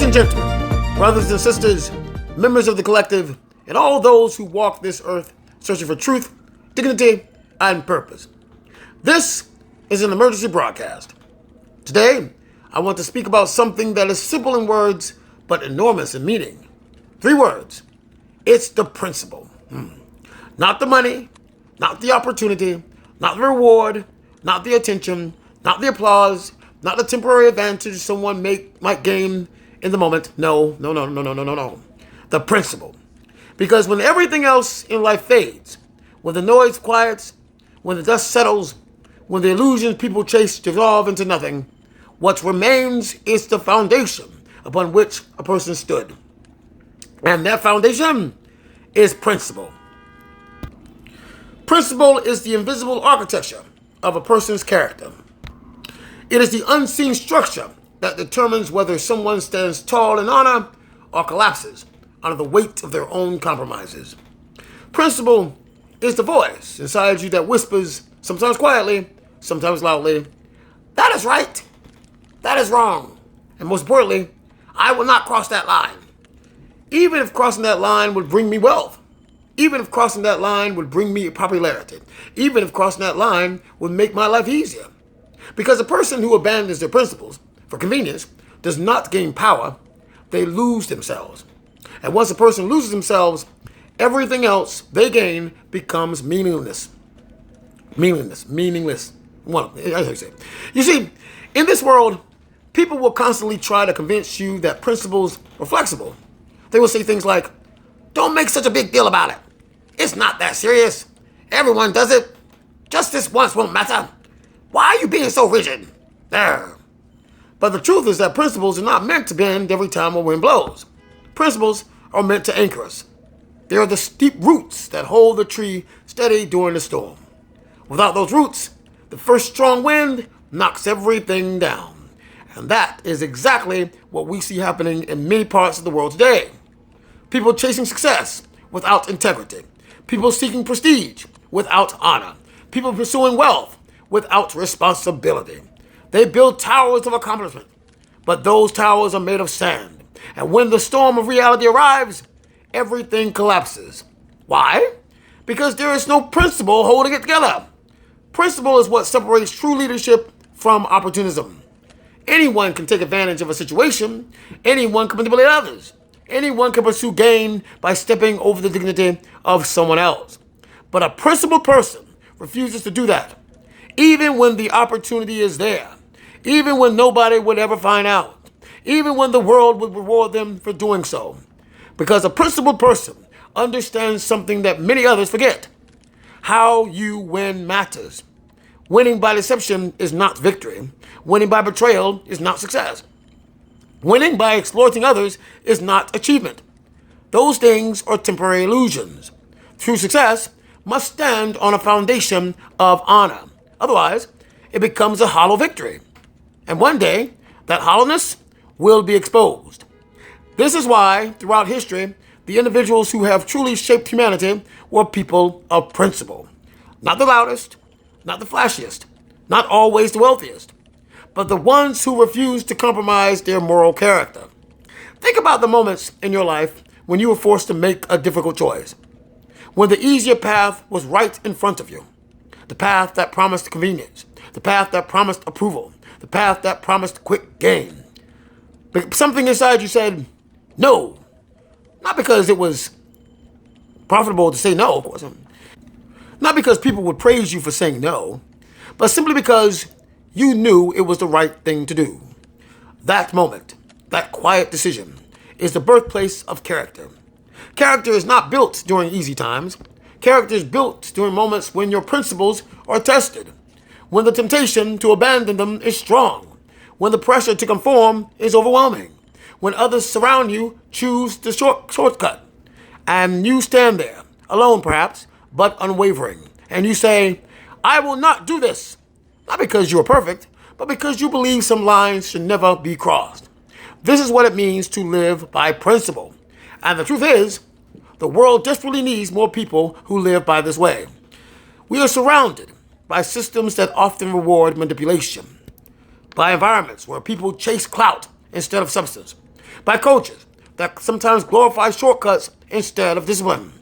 and gentlemen, brothers and sisters, members of the collective, and all those who walk this earth searching for truth, dignity, and purpose. This is an emergency broadcast. Today, I want to speak about something that is simple in words, but enormous in meaning. 3 words. It's the principle. Not the money, not the opportunity, not the reward, not the attention, not the applause, not the temporary advantage someone might gain in the moment. No. The principle. Because when everything else in life fades, when the noise quiets, when the dust settles, when the illusions people chase dissolve into nothing, what remains is the foundation upon which a person stood. And that foundation is principle. Principle is the invisible architecture of a person's character. It is the unseen structure that determines whether someone stands tall in honor or collapses under the weight of their own compromises. Principle is the voice inside you that whispers, sometimes quietly, sometimes loudly, "That is right. That is wrong. And most importantly, I will not cross that line. Even if crossing that line would bring me wealth. Even if crossing that line would bring me popularity. Even if crossing that line would make my life easier." Because a person who abandons their principles for convenience does not gain power, they lose themselves. And once a person loses themselves, everything else they gain becomes meaningless. Meaningless. Well, you see, in this world, people will constantly try to convince you that principles are flexible. They will say things like, "Don't make such a big deal about it. It's not that serious. Everyone does it. Just this once won't matter. Why are you being so rigid?" There. But the truth is that principles are not meant to bend every time a wind blows. Principles are meant to anchor us. They are the steep roots that hold the tree steady during the storm. Without those roots, the first strong wind knocks everything down. And that is exactly what we see happening in many parts of the world today. People chasing success without integrity. People seeking prestige without honor. People pursuing wealth without responsibility. They build towers of accomplishment, but those towers are made of sand. And when the storm of reality arrives, everything collapses. Why? Because there is no principle holding it together. Principle is what separates true leadership from opportunism. Anyone can take advantage of a situation. Anyone can manipulate others. Anyone can pursue gain by stepping over the dignity of someone else. But a principled person refuses to do that, even when the opportunity is there, even when nobody would ever find out, even when the world would reward them for doing so. Because a principled person understands something that many others forget. How you win matters. Winning by deception is not victory. Winning by betrayal is not success. Winning by exploiting others is not achievement. Those things are temporary illusions. True success must stand on a foundation of honor. Otherwise, it becomes a hollow victory. And one day, that hollowness will be exposed. This is why, throughout history, the individuals who have truly shaped humanity were people of principle. Not the loudest, not the flashiest, not always the wealthiest, but the ones who refuse to compromise their moral character. Think about the moments in your life when you were forced to make a difficult choice, when the easier path was right in front of you, the path that promised convenience, the path that promised approval, the path that promised quick gain. But something inside you said, no. Not because it was profitable to say no, of course. Not because people would praise you for saying no, but simply because you knew it was the right thing to do. That moment, that quiet decision, is the birthplace of character. Character is not built during easy times. Character is built during moments when your principles are tested, when the temptation to abandon them is strong, when the pressure to conform is overwhelming, when others surround you choose the shortcut, and you stand there, alone perhaps, but unwavering, and you say, "I will not do this," not because you are perfect, but because you believe some lines should never be crossed. This is what it means to live by principle. And the truth is, the world desperately needs more people who live by this way. We are surrounded by systems that often reward manipulation, by environments where people chase clout instead of substance, by coaches that sometimes glorify shortcuts instead of discipline.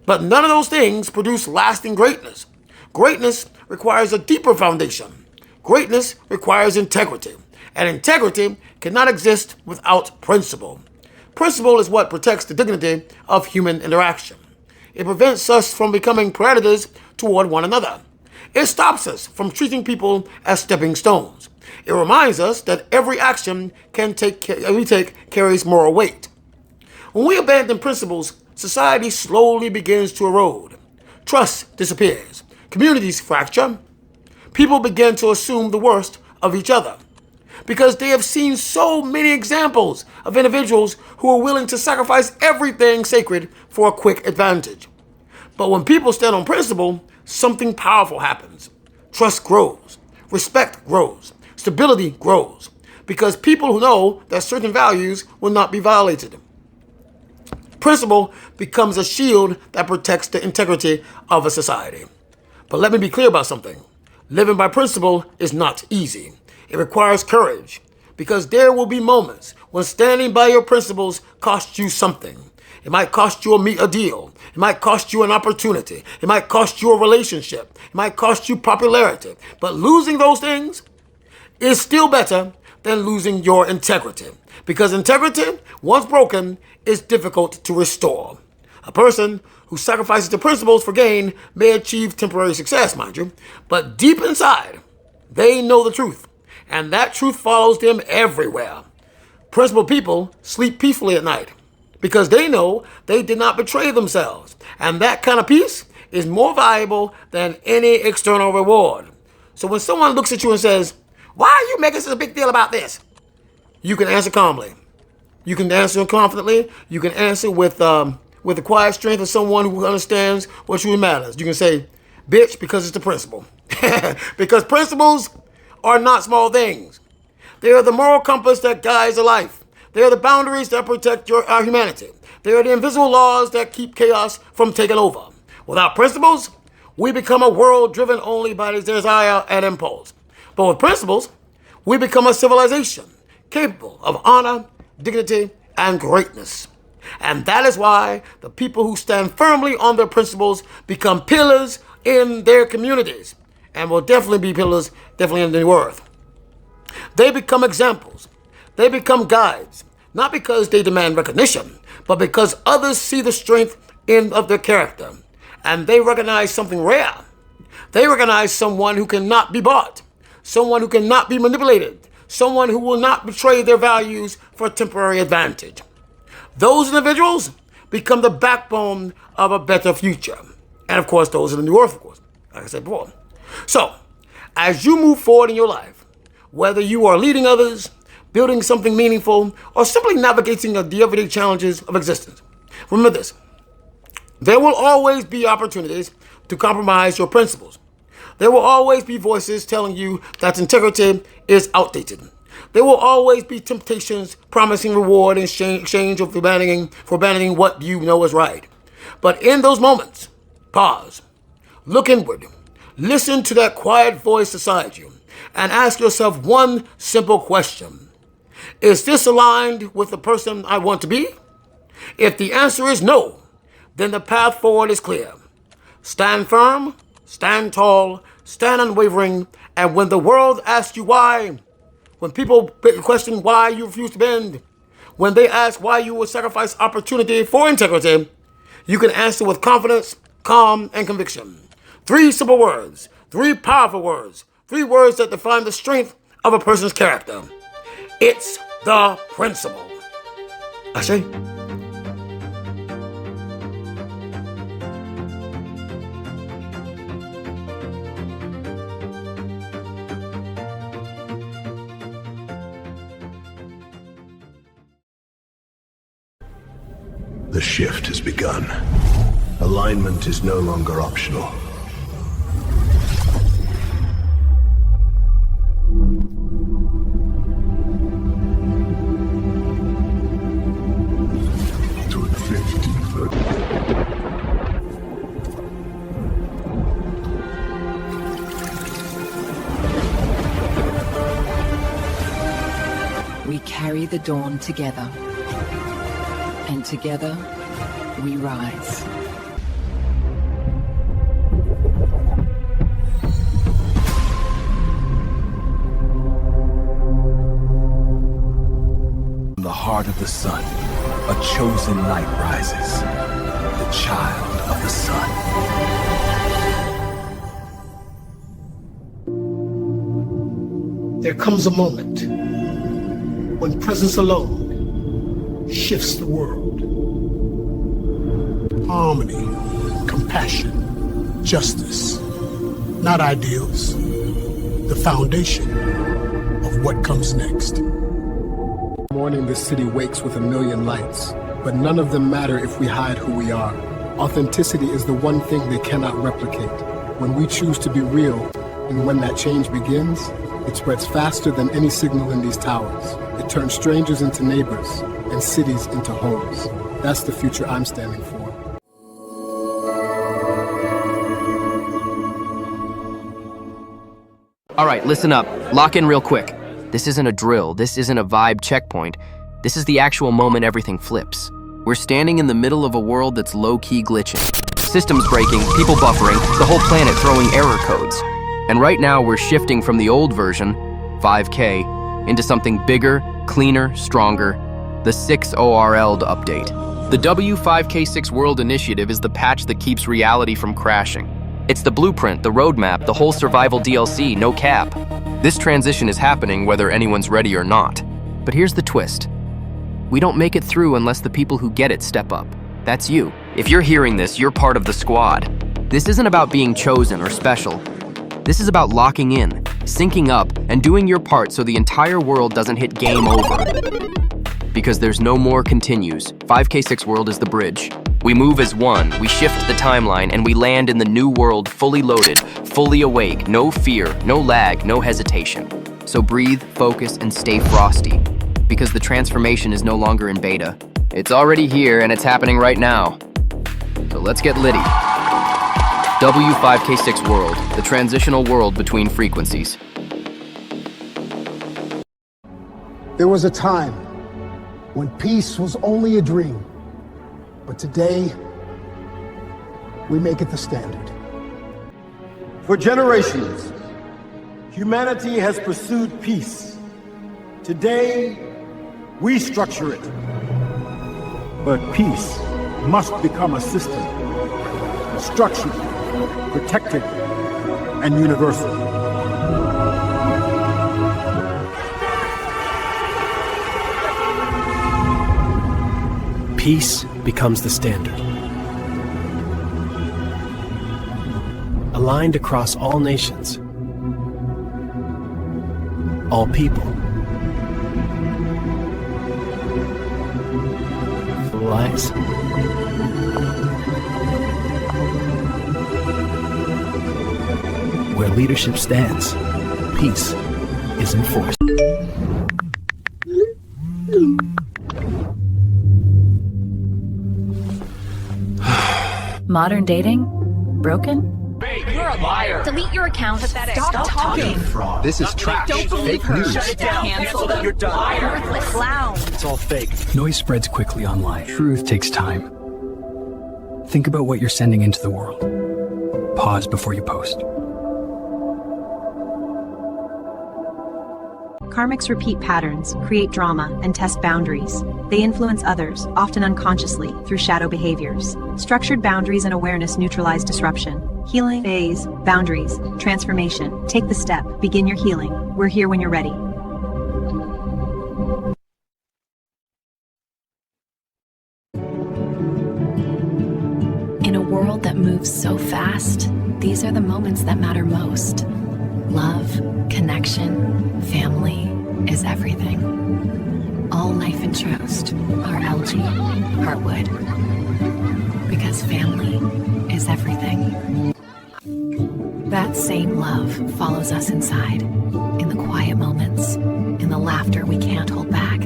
But none of those things produce lasting greatness. Greatness requires a deeper foundation. Greatness requires integrity. And integrity cannot exist without principle. Principle is what protects the dignity of human interaction. It prevents us from becoming predators toward one another. It stops us from treating people as stepping stones. It reminds us that every action we take carries moral weight. When we abandon principles, society slowly begins to erode. Trust disappears. Communities fracture. People begin to assume the worst of each other because they have seen so many examples of individuals who are willing to sacrifice everything sacred for a quick advantage. But when people stand on principle, something powerful happens. Trust grows. Respect grows. Stability grows. Because people who know that certain values will not be violated. Principle becomes a shield that protects the integrity of a society. But let me be clear about something. Living by principle is not easy. It requires courage. Because there will be moments when standing by your principles costs you something. It might cost you a deal. It might cost you an opportunity. It might cost you a relationship. It might cost you popularity. But losing those things is still better than losing your integrity. Because integrity, once broken, is difficult to restore. A person who sacrifices the principles for gain may achieve temporary success, mind you, but deep inside, they know the truth, and that truth follows them everywhere. Principled people sleep peacefully at night because they know they did not betray themselves, and that kind of peace is more valuable than any external reward. So when someone looks at you and says, "Why are you making such a big deal about this?" you can answer calmly. You can answer confidently. You can answer with the quiet strength of someone who understands what truly matters. You can say, "Bitch," because it's the principle. Because principles are not small things. They are the moral compass that guides a life. They are the boundaries that protect our humanity. They are the invisible laws that keep chaos from taking over. Without principles, we become a world driven only by desire and impulse. But with principles, we become a civilization capable of honor, dignity, and greatness. And that is why the people who stand firmly on their principles become pillars in their communities and will definitely be pillars in the earth. They become examples. They become guides, not because they demand recognition, but because others see the strength of their character. And they recognize something rare. They recognize someone who cannot be bought, someone who cannot be manipulated, someone who will not betray their values for temporary advantage. Those individuals become the backbone of a better future. And of course, those in the new earth, of course, like I said before. So, as you move forward in your life, whether you are leading others, building something meaningful, or simply navigating the everyday challenges of existence, remember this. There will always be opportunities to compromise your principles. There will always be voices telling you that integrity is outdated. There will always be temptations promising reward in exchange of abandoning what you know is right. But in those moments, pause, look inward, listen to that quiet voice beside you, and ask yourself one simple question. Is this aligned with the person I want to be? If the answer is no, then the path forward is clear. Stand firm, stand tall, stand unwavering, and when the world asks you why, when people question why you refuse to bend, when they ask why you would sacrifice opportunity for integrity, you can answer with confidence, calm, and conviction. 3 simple words, 3 powerful words, 3 words that define the strength of a person's character. It's the principle. Ashe? The shift has begun. Alignment is no longer optional. We carry carry the dawn together. And together, we rise. From the heart of the sun, a chosen light rises. The child of the sun. There comes a moment when presence alone shifts the world. Harmony, compassion, justice, not ideals, the foundation of what comes next. Morning, this city wakes with a million lights, but none of them matter if we hide who we are. Authenticity is the one thing they cannot replicate. When we choose to be real, and when that change begins, it spreads faster than any signal in these towers. It turns strangers into neighbors and cities into homes. That's the future I'm standing for. All right, listen up. Lock in real quick. This isn't a drill. This isn't a vibe checkpoint. This is the actual moment everything flips. We're standing in the middle of a world that's low-key glitching. Systems breaking, people buffering, the whole planet throwing error codes. And right now we're shifting from the old version, 5K, into something bigger, cleaner, stronger, the 6ORL'd update. The W5K6 World Initiative is the patch that keeps reality from crashing. It's the blueprint, the roadmap, the whole survival DLC, no cap. This transition is happening whether anyone's ready or not. But here's the twist. We don't make it through unless the people who get it step up. That's you. If you're hearing this, you're part of the squad. This isn't about being chosen or special. This is about locking in, syncing up, and doing your part so the entire world doesn't hit game over. Because there's no more continues. 5K6 World is the bridge. We move as one, we shift the timeline, and we land in the new world fully loaded, fully awake, no fear, no lag, no hesitation. So breathe, focus, and stay frosty. Because the transformation is no longer in beta. It's already here, and it's happening right now. So let's get litty. W5K6 World, the transitional world between frequencies. There was a time when peace was only a dream, but today we make it the standard. For generations, humanity has pursued peace. Today, we structure it. But peace must become a system, structured, protected, and universal. Peace becomes the standard. Aligned across all nations, all people. Lives. Where leadership stands, peace is enforced. Modern dating? Broken? You're a liar. Delete your account. Pathetic. Stop talking. Fraud. This is trash. Don't believe her. News. Shut it down. Cancel it. You're done. Liar. Worthless clown. It's all fake. Noise spreads quickly online. Truth takes time. Think about what you're sending into the world. Pause before you post. Karmics repeat patterns, create drama, and test boundaries. They influence others, often unconsciously, through shadow behaviors. Structured boundaries and awareness neutralize disruption. Healing, phase, boundaries, transformation. Take the step. Begin your healing. We're here when you're ready. In a world that moves so fast, these are the moments that matter most. Love, connection, family is everything. All life and trust are algae, heartwood. Because family is everything. That same love follows us inside, in the quiet moments, in the laughter we can't hold back.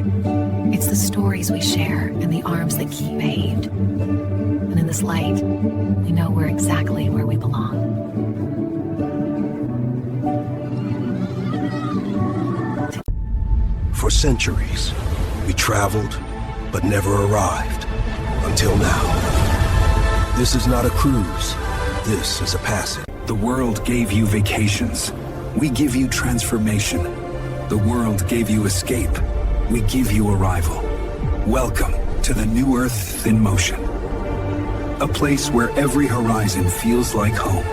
It's the stories we share and the arms that keep behaved. And in this light, we know we're exactly where we belong. For centuries, We traveled, but never arrived. Until now. This is not a cruise. This is a passage. The world gave you vacations. We give you transformation. The world gave you escape. We give you arrival. Welcome to the new Earth in motion. A place where every horizon feels like home.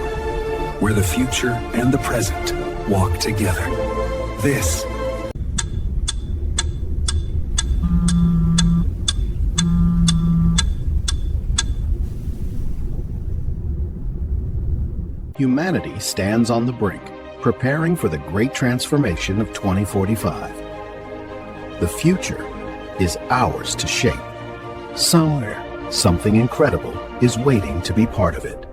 Where the future and the present walk together. This Humanity stands on the brink, preparing for the great transformation of 2045. The future is ours to shape. Somewhere, something incredible is waiting to be part of it.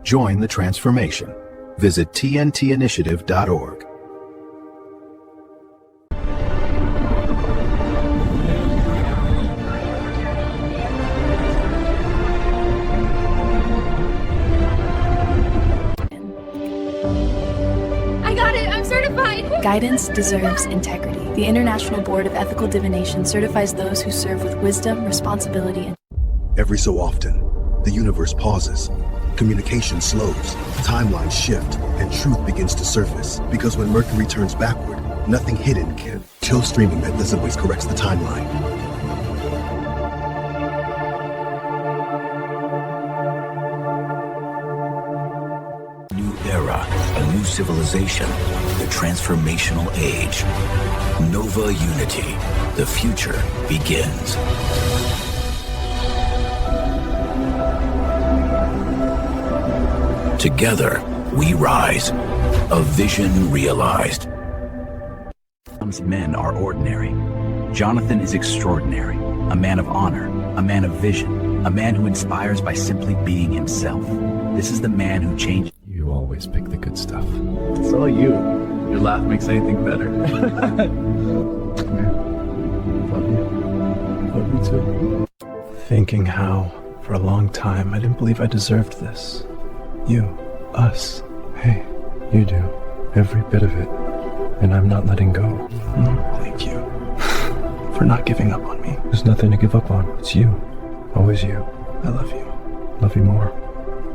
Join the transformation. Visit TNTinitiative.org. Guidance deserves integrity. The International Board of Ethical Divination certifies those who serve with wisdom, responsibility, and Every so often, the universe pauses. Communication slows, timelines shift, and truth begins to surface. Because when Mercury turns backward, nothing hidden can. Chill streaming that doesn't always corrects the timeline. new era, a new civilization, the transformational age. Nova Unity, the future begins. Together, we rise. A vision realized. Men are ordinary. Jonathan is extraordinary. A man of honor, a man of vision, a man who inspires by simply being himself. This is the man who changed. You always pick the good stuff. It's all you. Your laugh makes anything better. Love you. Love you too. Thinking how, for a long time, I didn't believe I deserved this. You, us. Hey, you do. Every bit of it. And I'm not letting go. Thank you. For not giving up on me. There's nothing to give up on. It's you. Always you. I love you. Love you more.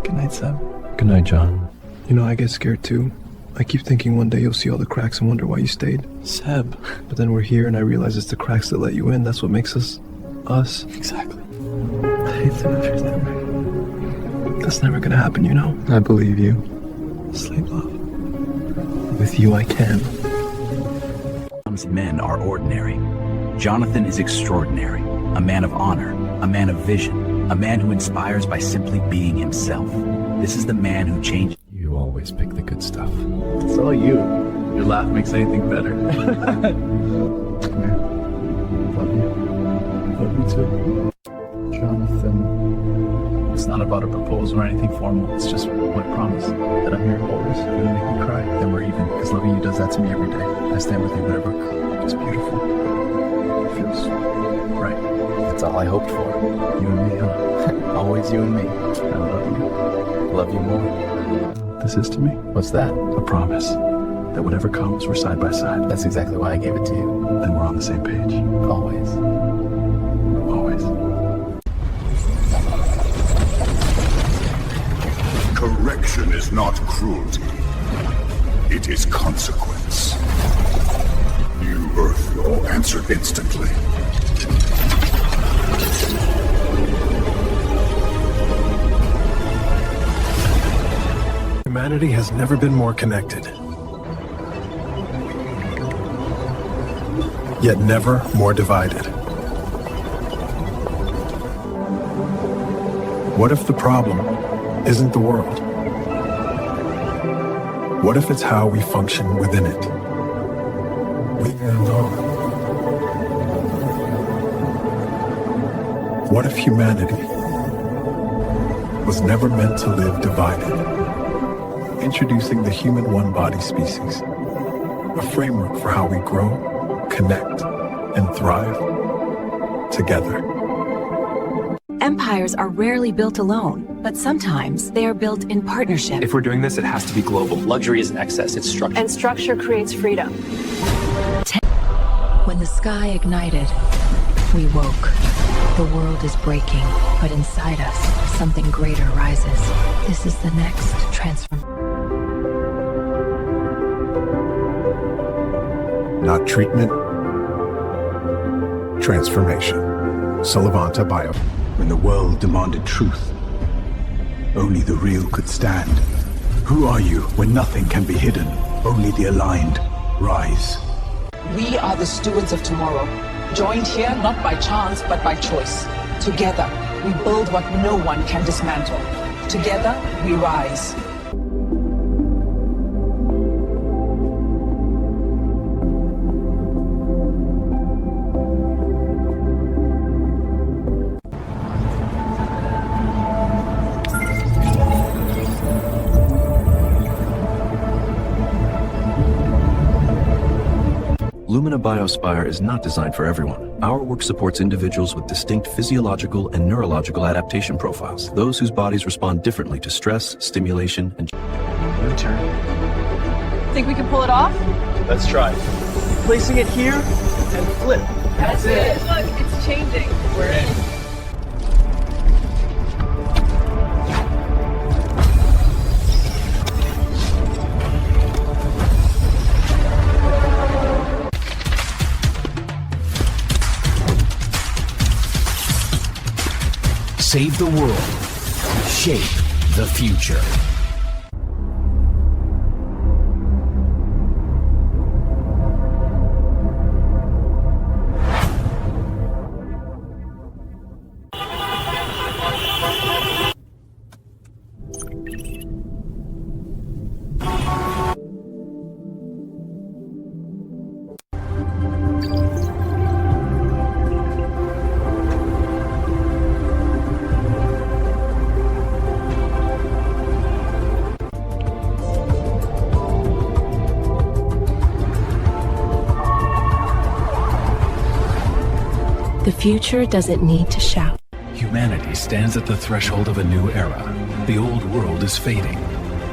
Good night, Seb. Good night, John. You know, I get scared too. I keep thinking one day you'll see all the cracks and wonder why you stayed. Seb. But then we're here and I realize it's the cracks that let you in. That's what makes us. Us. Exactly. I hate to refuse that way. That's never gonna happen, you know? I believe you. Sleep, love. With you I can. Men are ordinary. Jonathan is extraordinary. A man of honor, a man of vision, a man who inspires by simply being himself. This is the man who changed. You always pick the good stuff. It's all you. Your laugh makes anything better. Come here. Love you. Love you too. Jonathan. It's not about a proposal or anything formal. It's just my promise that I'm here always. You're gonna make me cry. Then we're even. Because loving you does that to me every day. I stand with you whenever. It's beautiful. It feels right. That's all I hoped for. You and me, huh? Always you and me. I love you. Love you more. This is to me. What's that? A promise. That whatever comes, we're side by side. That's exactly why I gave it to you. Then we're on the same page. Always. Always. Correction is not cruelty. It is consequence. New Earth Law answered instantly. Humanity has never been more connected. Yet never more divided. What if the problem isn't the world? What if it's how we function within it? We don't know. What if humanity was never meant to live divided? Introducing the human one-body species, a framework for how we grow, connect, and thrive together. Empires are rarely built alone, but sometimes they are built in partnership. If we're doing this, it has to be global. Luxury isn't excess, it's structure. And structure creates freedom. When the sky ignited, We woke. The world is breaking, but inside us, something greater rises. This is the next transformation. Not treatment, transformation. Salavanta Bio. When the world demanded truth, only the real could stand. Who are you when nothing can be hidden? Only the aligned rise. We are the stewards of tomorrow, joined here not by chance but by choice. Together, we build what no one can dismantle. Together, we rise. Lumina Biospire is not designed for everyone. Our work supports individuals with distinct physiological and neurological adaptation profiles, those whose bodies respond differently to stress, stimulation, and... Your turn. Think we can pull it off? Let's try. Placing it here and flip. That's it. Look, it's changing. We're in. Save the world. Shape the future. The future doesn't need to shout. Humanity stands at the threshold of a new era. The old world is fading.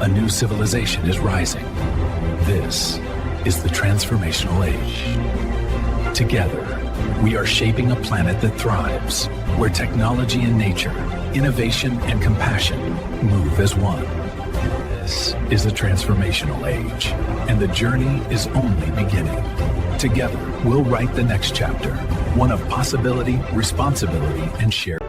A new civilization is rising. This is the transformational age. Together, we are shaping a planet that thrives, where technology and nature, innovation and compassion move as one. This is the transformational age, and the journey is only beginning. Together, we'll write the next chapter, one of possibility, responsibility, and shared.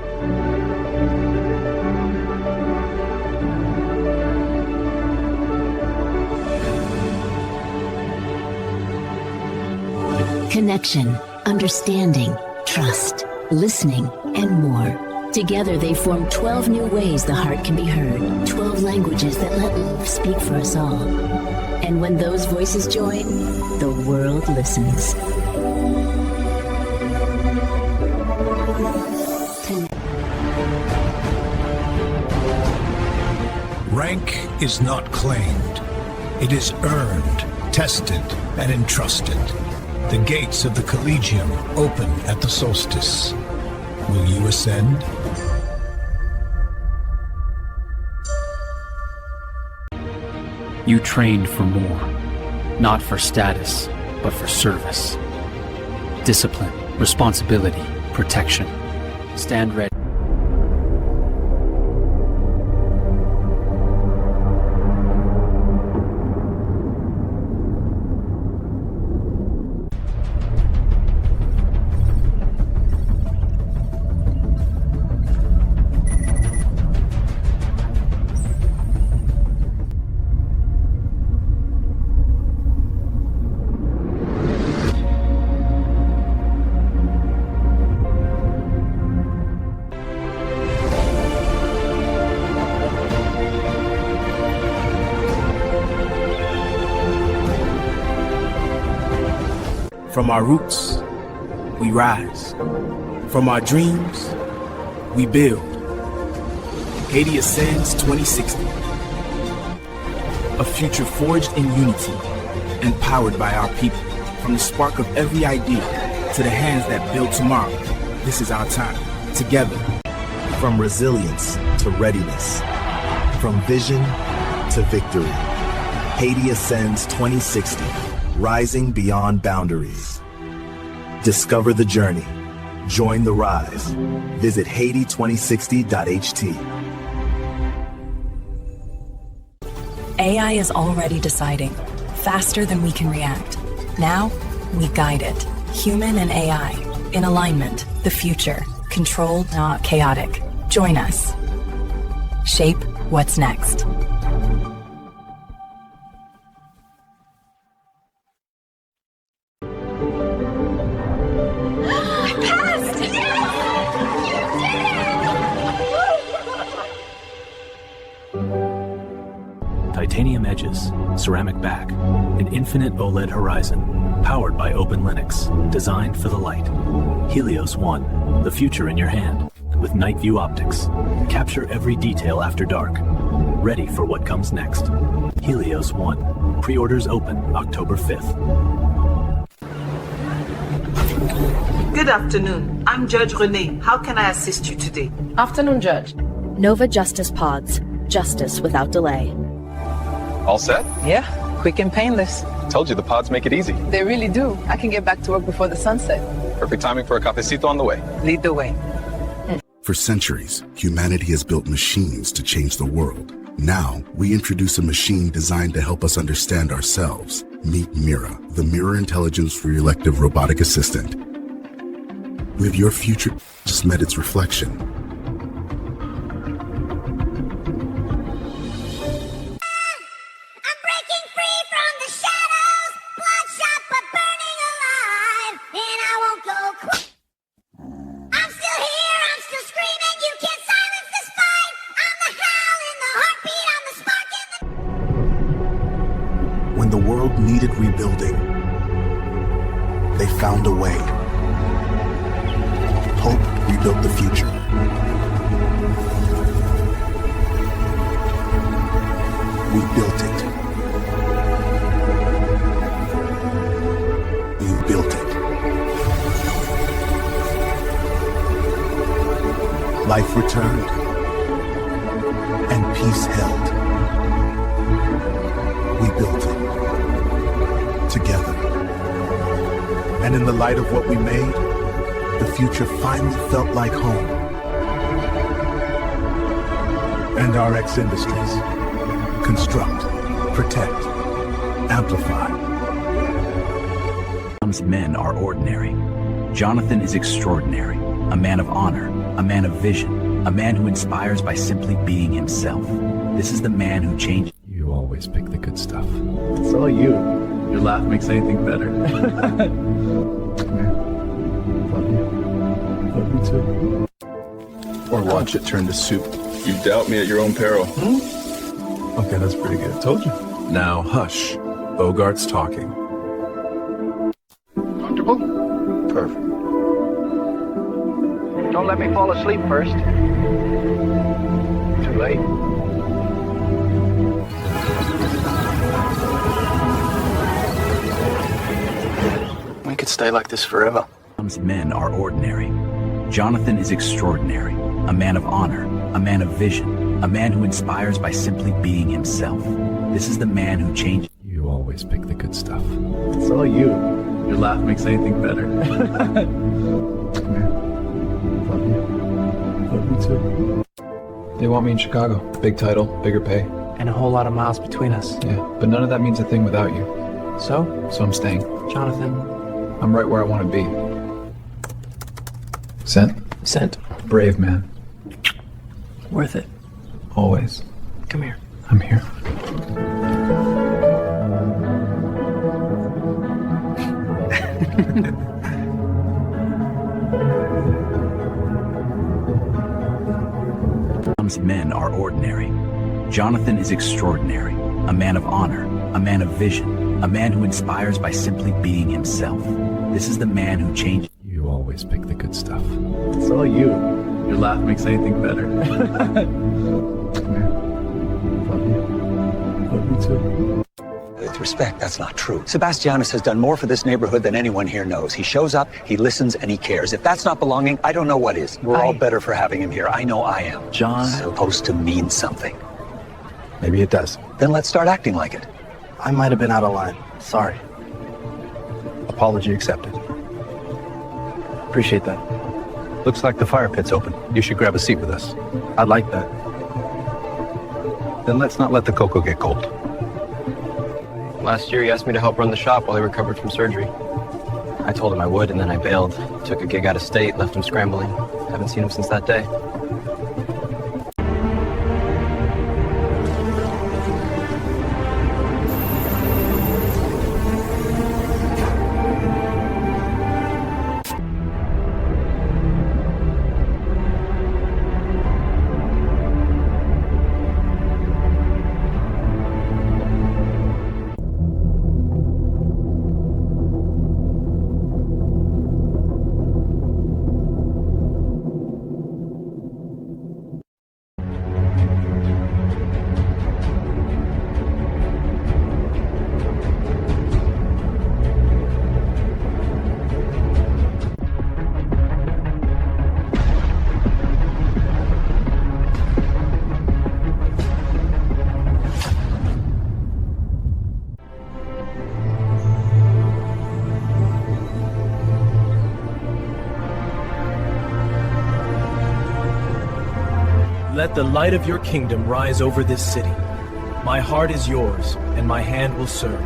Connection, understanding, trust, listening, and more. Together they form 12 new ways the heart can be heard, 12 languages that let love speak for us all. And when those voices join, the world listens. Rank is not claimed. It is earned, tested, and entrusted. The gates of the Collegium open at the solstice. Will you ascend? You trained for more, not for status, but for service. Discipline, responsibility, protection. Stand ready. From our roots, we rise. From our dreams, we build. Haiti Ascends 2060. A future forged in unity and powered by our people. From the spark of every idea to the hands that build tomorrow, this is our time. Together. From resilience to readiness. From vision to victory. Haiti Ascends 2060. Rising beyond boundaries. Discover the journey. Join the rise. Visit Haiti2060.ht. AI is already deciding, faster than we can react. Now, we guide it. Human and AI, in alignment, the future, controlled, not chaotic. Join us. Shape what's next. Titanium edges, ceramic back, an infinite OLED horizon, powered by Open Linux, designed for the light. Helios 1, the future in your hand, with night view optics. Capture every detail after dark. Ready for what comes next. Helios 1, pre-orders open October 5th. Good afternoon. I'm Judge Renee. How can I assist you today? Afternoon, Judge. Nova Justice Pods. Justice without delay. All set? Yeah, quick and painless. Told you the pods make it easy. They really do. I can get back to work before the sunset. Perfect timing for a cafecito on the way. Lead the way. For centuries, humanity has built machines to change the world. Now, we introduce a machine designed to help us understand ourselves. Meet Mira, the mirror intelligence re-elective robotic assistant. With your future just met its reflection. When the world needed rebuilding, they found a way. Hope rebuilt the future. We built it. We built it. Life returned and peace held. We built it. Together. And in the light of what we made, the future finally felt like home. And RX Industries. Construct, protect, amplify. Men are ordinary. Jonathan is extraordinary. A man of honor, a man of vision, a man who inspires by simply being himself. This is the man who changed. You always pick the good stuff. It's all you. Your laugh makes anything better. Come here. Love you. Love you too. Or watch it turn to soup. You doubt me at your own peril. Okay, that's pretty good. Told you. Now hush. Bogart's talking. Comfortable? Perfect. Don't let me fall asleep first. Too late. We could stay like this forever. Men are ordinary. Jonathan is extraordinary. A man of honor, a man of vision, a man who inspires by simply being himself. This is the man who changed. You always pick the good stuff. It's all you. Your laugh makes anything better. Come here. Love you. Love you too. They want me in Chicago. Big title, bigger pay. And a whole lot of miles between us. Yeah, but none of that means a thing without you. So I'm staying. Jonathan. I'm right where I want to be. Sent? Sent. Brave man. Worth it. Always. Come here. I'm here. Men are ordinary. Jonathan is extraordinary. A man of honor, a man of vision, a man who inspires by simply being himself. This is the man who changed. You always pick the good stuff. It's all you. Your laugh makes anything better. Come here. Love you. Love you too. With respect, that's not true. Sebastianus has done more for this neighborhood than anyone here knows. He shows up, he listens, and he cares. If that's not belonging, I don't know what is. We're all better for having him here. I know I am. John. It's supposed to mean something. Maybe it does. Then let's start acting like it. I might have been out of line. Sorry. Apology accepted. Appreciate that. Looks like the fire pit's open. You should grab a seat with us. I'd like that. Then let's not let the cocoa get cold. Last year, he asked me to help run the shop while he recovered from surgery. I told him I would, and then I bailed. Took a gig out of state, left him scrambling. Haven't seen him since that day. Let the light of your kingdom rise over this city. My heart is yours, and my hand will serve.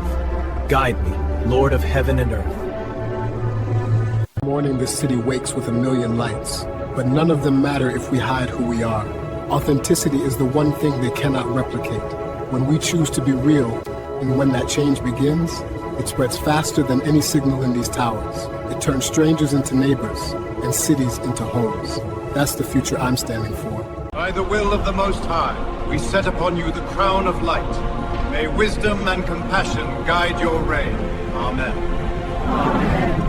Guide me, Lord of heaven and earth. Morning, this city wakes with a million lights, but none of them matter if we hide who we are. Authenticity is the one thing they cannot replicate. When we choose to be real, and when that change begins, it spreads faster than any signal in these towers. It turns strangers into neighbors, and cities into homes. That's the future I'm standing for. By the will of the Most High, we set upon you the crown of light. May wisdom and compassion guide your reign. Amen. Amen.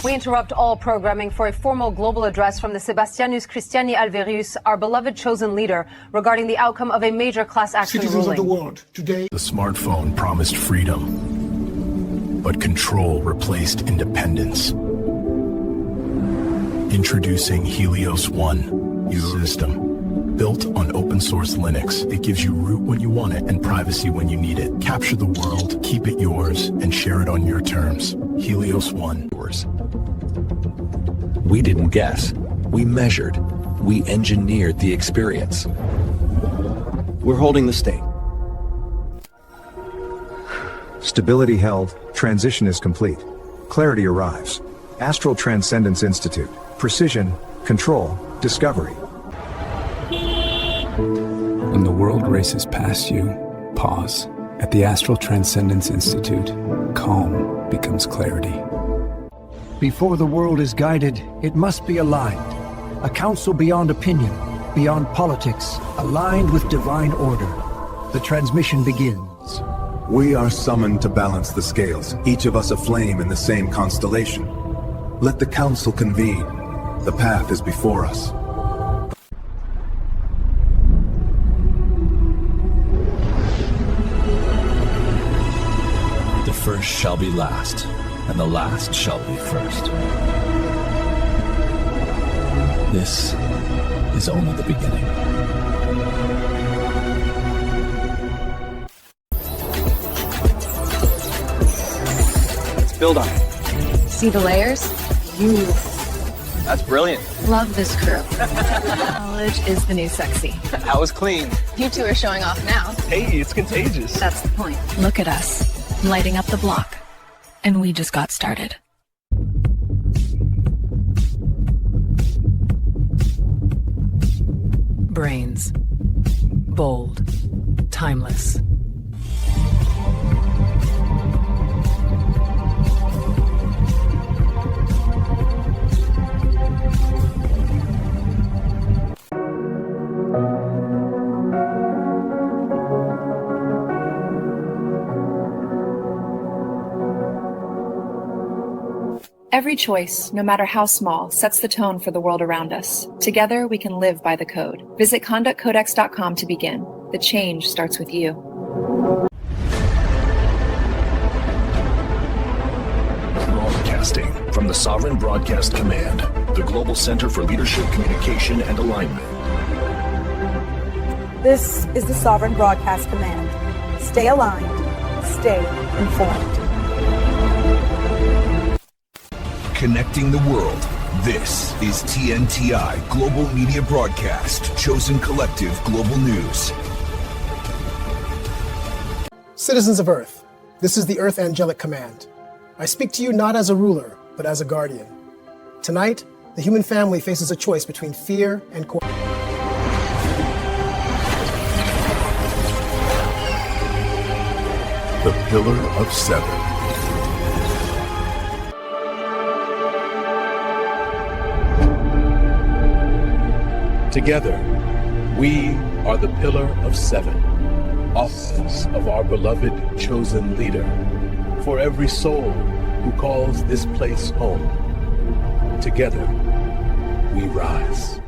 We interrupt all programming for a formal global address from the Sebastianus Christiani Alverius, our beloved chosen leader, regarding the outcome of a major class action Citizens ruling. of the world, today... The smartphone promised freedom, but control replaced independence. Introducing Helios One, your system. Built on open source Linux, it gives you root when you want it and privacy when you need it. Capture the world, keep it yours, and share it on your terms. Helios One. We didn't guess. We measured. We engineered the experience. We're holding the state. Stability held. Transition is complete. Clarity arrives. Astral Transcendence Institute. Precision, control, discovery. When the world races past you, pause. At the Astral Transcendence Institute, calm becomes clarity. Before the world is guided, it must be aligned. A council beyond opinion, beyond politics, aligned with divine order. The transmission begins. We are summoned to balance the scales, each of us a flame in the same constellation. Let the council convene. The path is before us. The first shall be last, and the last shall be first. This is only the beginning. Let's build on it. See the layers? That's brilliant. Love this crew. Knowledge is the new sexy. That was clean. You two are showing off now. Hey, it's contagious. That's the point. Look at us, lighting up the block. And we just got started. Brains. Bold. Timeless. Every choice, no matter how small, sets the tone for the world around us. Together, we can live by the code. Visit conductcodex.com to begin. The change starts with you. Broadcasting from the Sovereign Broadcast Command, the Global Center for Leadership, Communication, and Alignment. This is the Sovereign Broadcast Command. Stay aligned. Stay informed. Connecting the world. This is TNTI Global Media Broadcast, Chosen Collective Global News. Citizens of Earth, this is the Earth Angelic Command. I speak to you not as a ruler, but as a guardian. Tonight, the human family faces a choice between fear and The Pillar of Seven. Together, we are the Pillar of Seven, officers of our beloved chosen leader, for every soul who calls this place home. Together, we rise.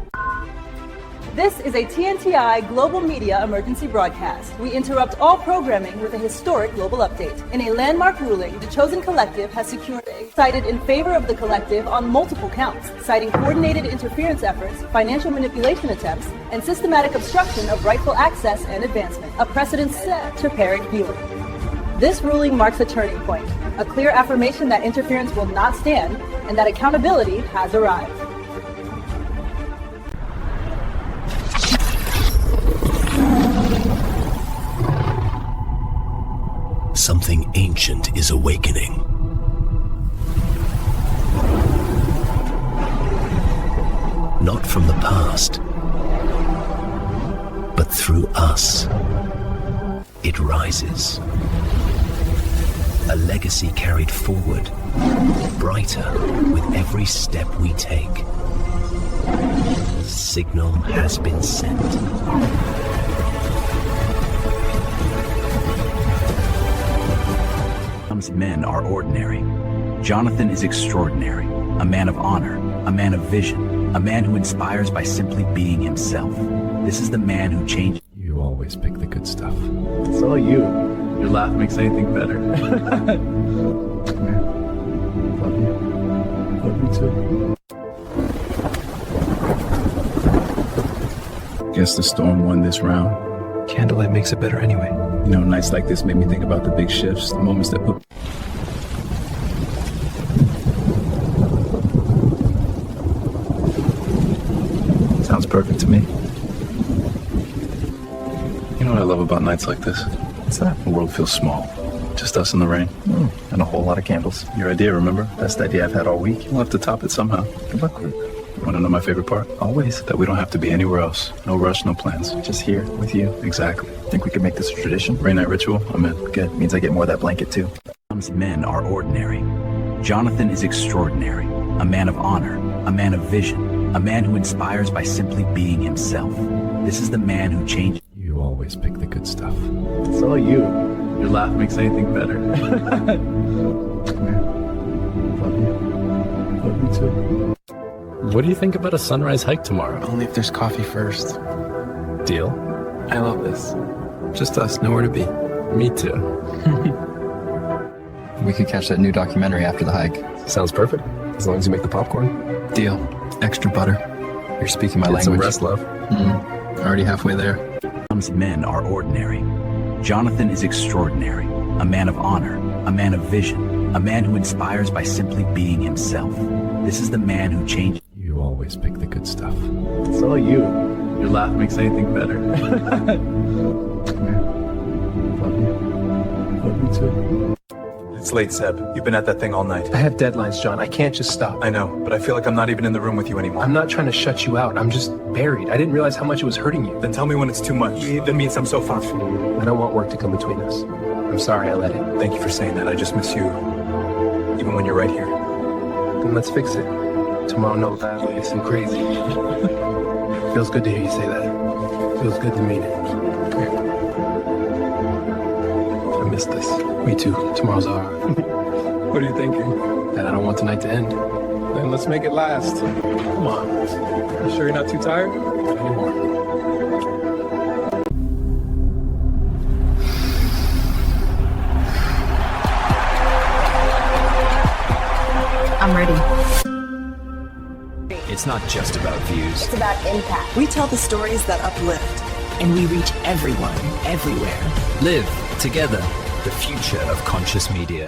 This is a TNTI Global Media Emergency Broadcast. We interrupt all programming with a historic global update. In a landmark ruling, the Chosen Collective has secured cited in favor of the collective on multiple counts, citing coordinated interference efforts, financial manipulation attempts, and systematic obstruction of rightful access and advancement, a precedent set to parent viewing. This ruling marks a turning point, a clear affirmation that interference will not stand and that accountability has arrived. Something ancient is awakening. Not from the past, but through us. It rises. A legacy carried forward, brighter with every step we take. Signal has been sent. Men are ordinary. Jonathan is extraordinary, a man of honor, a man of vision, a man who inspires by simply being himself. This is the man who changed. You always pick the good stuff. It's all you. Your laugh makes anything better. Come here. Love you. Love you too. Guess the storm won this round. Candlelight makes it better anyway. You know, nights like this made me think about the big shifts, the moments that put... Sounds perfect to me. You know what I love about nights like this? What's that? The world feels small. Just us in the rain. And a whole lot of candles. Your idea, remember? Best idea I've had all week. We'll have to top it somehow. Good luck. Want to know my favorite part? Always. That we don't have to be anywhere else. No rush, no plans. Just here with you. Exactly. Think we could make this a tradition? Rain night ritual? I'm in. Good. Means I get more of that blanket too. Men are ordinary. Jonathan is extraordinary, a man of honor, a man of vision, a man who inspires by simply being himself. This is the man who changed. You always pick the good stuff. It's all you. Your laugh makes anything better. Come here. Love you. Love you too. What do you think about a sunrise hike tomorrow? Only if there's coffee first. Deal? I love this. Just us, nowhere to be. Me too. We could catch that new documentary after the hike. Sounds perfect. As long as you make the popcorn. Deal. Extra butter. You're speaking my language. Some rest, love. Already halfway there. Men are ordinary. Jonathan is extraordinary, a man of honor, a man of vision, a man who inspires by simply being himself. This is the man who changed. You always pick the good stuff. It's all you. Your laugh makes anything better. Come here. Love you. Love you too. It's late, Seb. You've been at that thing all night. I have deadlines, John. I can't just stop. I know, but I feel like I'm not even in the room with you anymore. I'm not trying to shut you out. I'm just buried. I didn't realize how much it was hurting you. Then tell me when it's too much. That means I'm so far. I don't want work to come between us. I'm sorry I let it. Thank you for saying that. I just miss you. Even when you're right here. Then let's fix it. Tomorrow no violence and crazy. Feels good to hear you say that. Feels good to mean it. I miss this. Me too. Tomorrow's our... What are you thinking? And I don't want tonight to end. Then let's make it last. Come on. You sure you're not too tired? Not anymore. I'm ready. It's not just about views. It's about impact. We tell the stories that uplift, and we reach everyone, everywhere. Live together. The future of conscious media.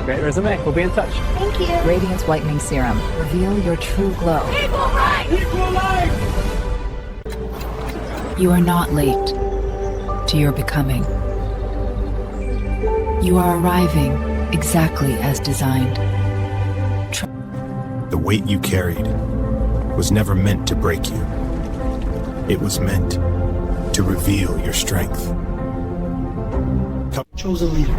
Great resume. We'll be in touch. Thank you. Radiance Whitening Serum. Reveal your true glow. Equal rights! Equal life! You are not late to your becoming. You are arriving exactly as designed. The weight you carried was never meant to break you. It was meant to reveal your strength. Chosen leader.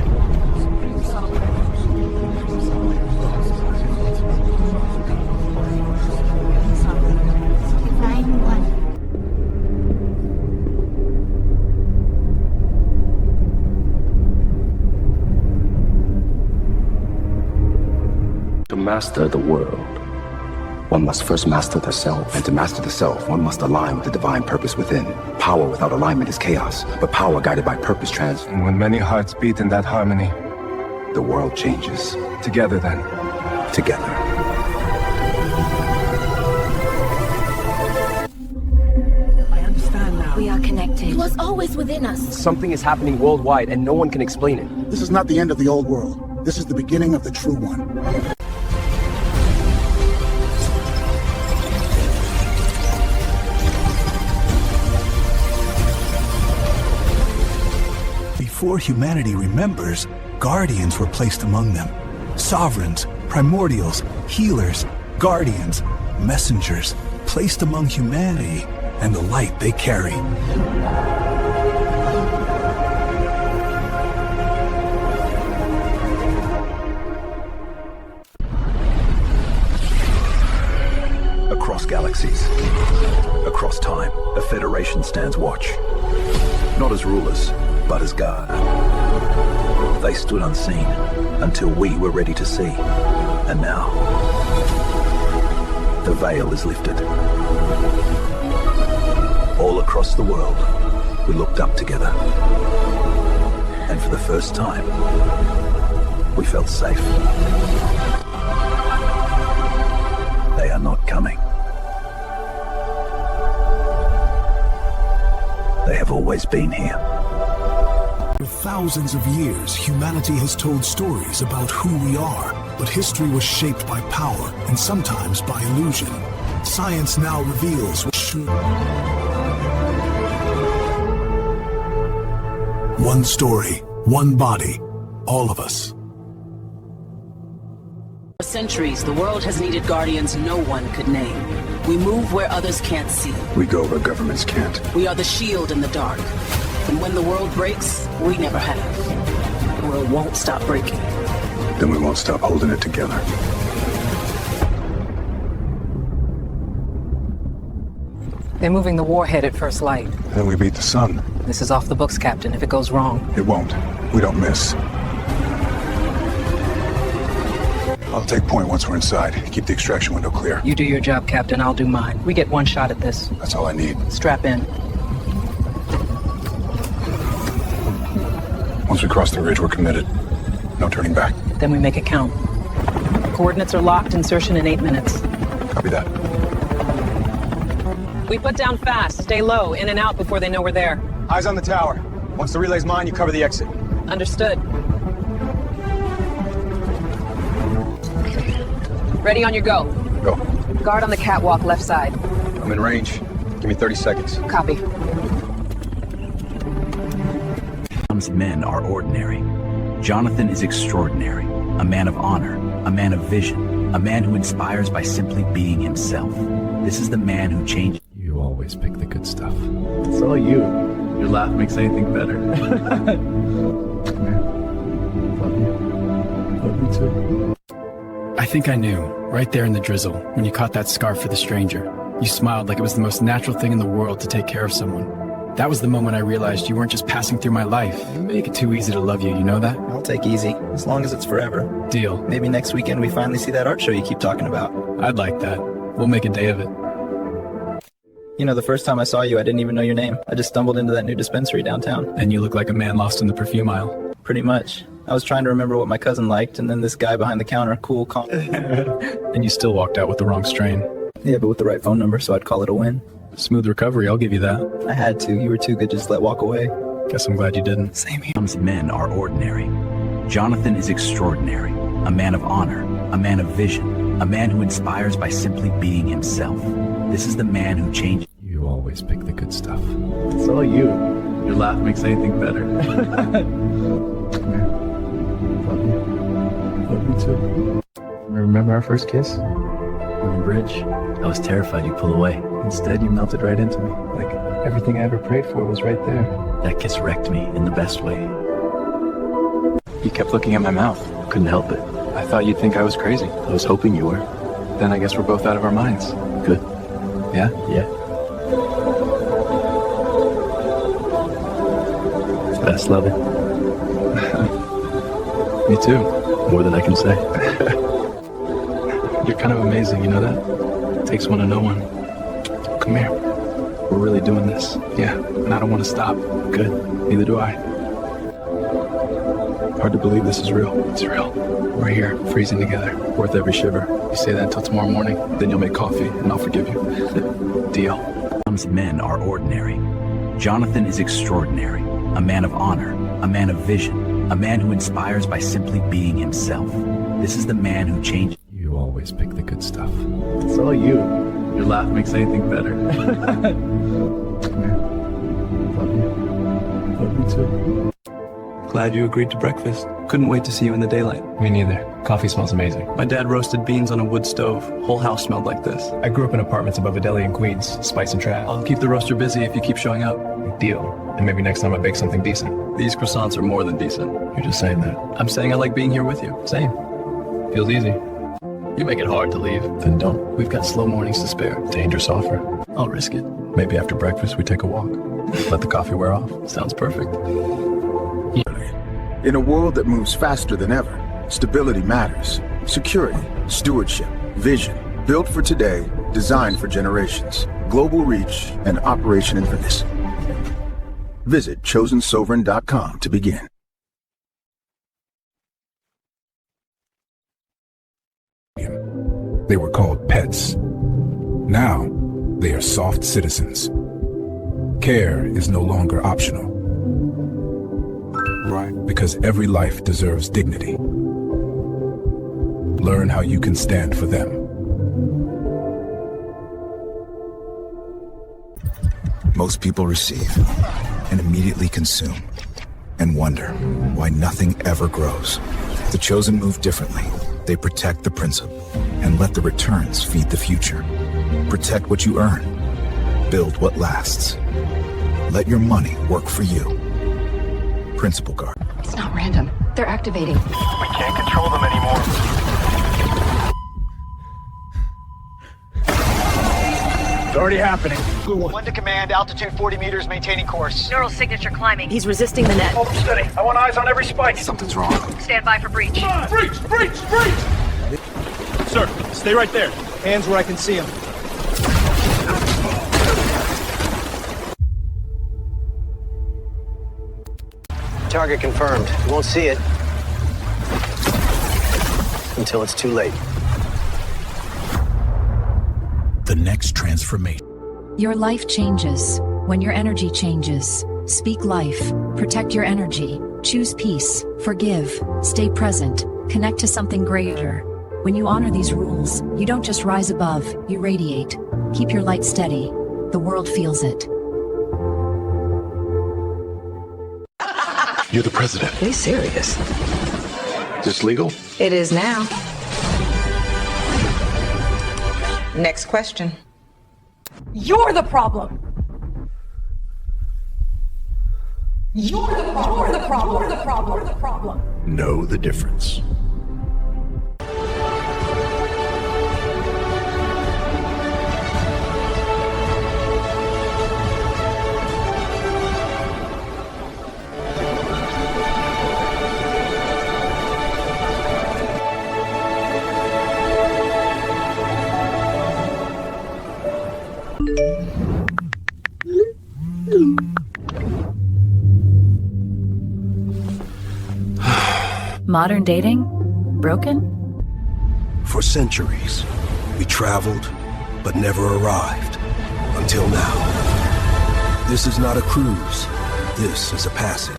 To master the world, one must first master the self. And to master the self, one must align with the divine purpose within. Power without alignment is chaos, but power guided by purpose And when many hearts beat in that harmony, the world changes. Together then. Together. I understand now. We are connected. It was always within us. Something is happening worldwide and no one can explain it. This is not the end of the old world. This is the beginning of the true one. Before humanity remembers, guardians were placed among them. Sovereigns, primordials, healers, guardians, messengers, placed among humanity and the light they carry. Across galaxies, across time, a federation stands watch. Not as rulers, but as guard. They stood unseen until we were ready to see. And now, the veil is lifted. All across the world, we looked up together. And for the first time, we felt safe. They are not coming. They have always been here. For thousands of years, humanity has told stories about who we are, but history was shaped by power and sometimes by illusion. Science now reveals what should. One story, one body, all of us. For centuries, the world has needed guardians no one could name. We move where others can't see. We go where governments can't. We are the shield in the dark. And when the world breaks, we never have. The world won't stop breaking. Then we won't stop holding it together. They're moving the warhead at first light. Then we beat the sun. This is off the books, Captain. If it goes wrong. It won't. We don't miss. I'll take point once we're inside. Keep the extraction window clear. You do your job, Captain. I'll do mine. We get one shot at this. That's all I need. Strap in. Once we cross the ridge, we're committed. No turning back. Then we make it count. Coordinates are locked. Insertion in 8 minutes. Copy that. We put down fast. Stay low. In and out before they know we're there. Eyes on the tower. Once the relay's mine, you cover the exit. Understood. Ready on your go. Go. Guard on the catwalk left side. I'm in range. Give me 30 seconds. Copy. Tom's men are ordinary. Jonathan is extraordinary. A man of honor. A man of vision. A man who inspires by simply being himself. This is the man who changed. You always pick the good stuff. It's all you. Your laugh makes anything better. Come here. Love you. Love you too. I think I knew, right there in the drizzle, when you caught that scarf for the stranger. You smiled like it was the most natural thing in the world to take care of someone. That was the moment I realized you weren't just passing through my life. You make it too easy to love you, you know that? I'll take easy, as long as it's forever. Deal. Maybe next weekend we finally see that art show you keep talking about. I'd like that. We'll make a day of it. You know, the first time I saw you, I didn't even know your name. I just stumbled into that new dispensary downtown. And you look like a man lost in the perfume aisle. Pretty much. I was trying to remember what my cousin liked, and then this guy behind the counter, cool, calm. And you still walked out with the wrong strain. Yeah, but with the right phone number, so I'd call it a win. Smooth recovery, I'll give you that. I had to. You were too good to just let walk away. Guess I'm glad you didn't. Same here. Men are ordinary. Jonathan is extraordinary. A man of honor, a man of vision, a man who inspires by simply being himself. This is the man who changed. You always pick the good stuff. It's all you. Your laugh makes anything better. Come here. Love you. Love you too. Remember our first kiss? On the bridge, I was terrified you'd pull away. Instead, you melted right into me. Like everything I ever prayed for was right there. That kiss wrecked me in the best way. You kept looking at my mouth. Couldn't help it. I thought you'd think I was crazy. I was hoping you were. Then I guess we're both out of our minds. Good. Yeah? Yeah. Best loving. Me too. More than I can say. You're kind of amazing, you know that? It takes one to know one. Come here. We're really doing this. Yeah, and I don't want to stop. Good. Neither do I. Hard to believe this is real. It's real. We're here, freezing together. Worth every shiver. You say that until tomorrow morning, then you'll make coffee, and I'll forgive you. Deal. Men are ordinary. Jonathan is extraordinary. A man of honor, a man of vision, a man who inspires by simply being himself. This is the man who changed. You always pick the good stuff. It's all you. Your laugh makes anything better. Come here. Love you. Love you too. Glad you agreed to breakfast. Couldn't wait to see you in the daylight. Me neither. Coffee smells amazing. My dad roasted beans on a wood stove. Whole house smelled like this. I grew up in apartments above a deli in Queens. Spice and trash. I'll keep the roaster busy if you keep showing up. Deal. And maybe next time I bake something decent. These croissants are more than decent. You're just saying that. I'm saying I like being here with you. Same. Feels easy. You make it hard to leave. Then don't. We've got slow mornings to spare. Dangerous offer. I'll risk it. Maybe after breakfast we take a walk. Let the coffee wear off. Sounds perfect. In a world that moves faster than ever, stability matters. Security, stewardship, vision. Built for today, designed for generations. Global reach and Operation Inverness. Visit chosensovereign.com to begin. They were called pets. Now, they are soft citizens. Care is no longer optional. Right. Because every life deserves dignity. Learn how you can stand for them. Most people receive and immediately consume and wonder why nothing ever grows. The Chosen move differently. They protect the principle and let the returns feed the future. Protect what you earn. Build what lasts. Let your money work for you. Principal Guard. It's not random. They're activating. We can't control them anymore. It's already happening. One to command, altitude 40 meters, maintaining course. Neural signature climbing. He's resisting the net. Hold steady. I want eyes on every spike. Something's wrong. Stand by for breach. Breach! Breach! Breach! Sir, stay right there. Hands where I can see him. Target confirmed. You won't see it until it's too late. The next transformation. Your life changes when your energy changes. Speak life. Protect your energy. Choose peace. Forgive. Stay present. Connect to something greater. When you honor these rules, you don't just rise above, you radiate. Keep your light steady. The world feels it. You're the president. Be serious. Is this legal? It is now. Next question. You're the problem. You're the problem. You're the problem. You're the problem. You're the problem. Know the difference. Modern dating? Broken? For centuries, we traveled, but never arrived. Until now. This is not a cruise. This is a passage.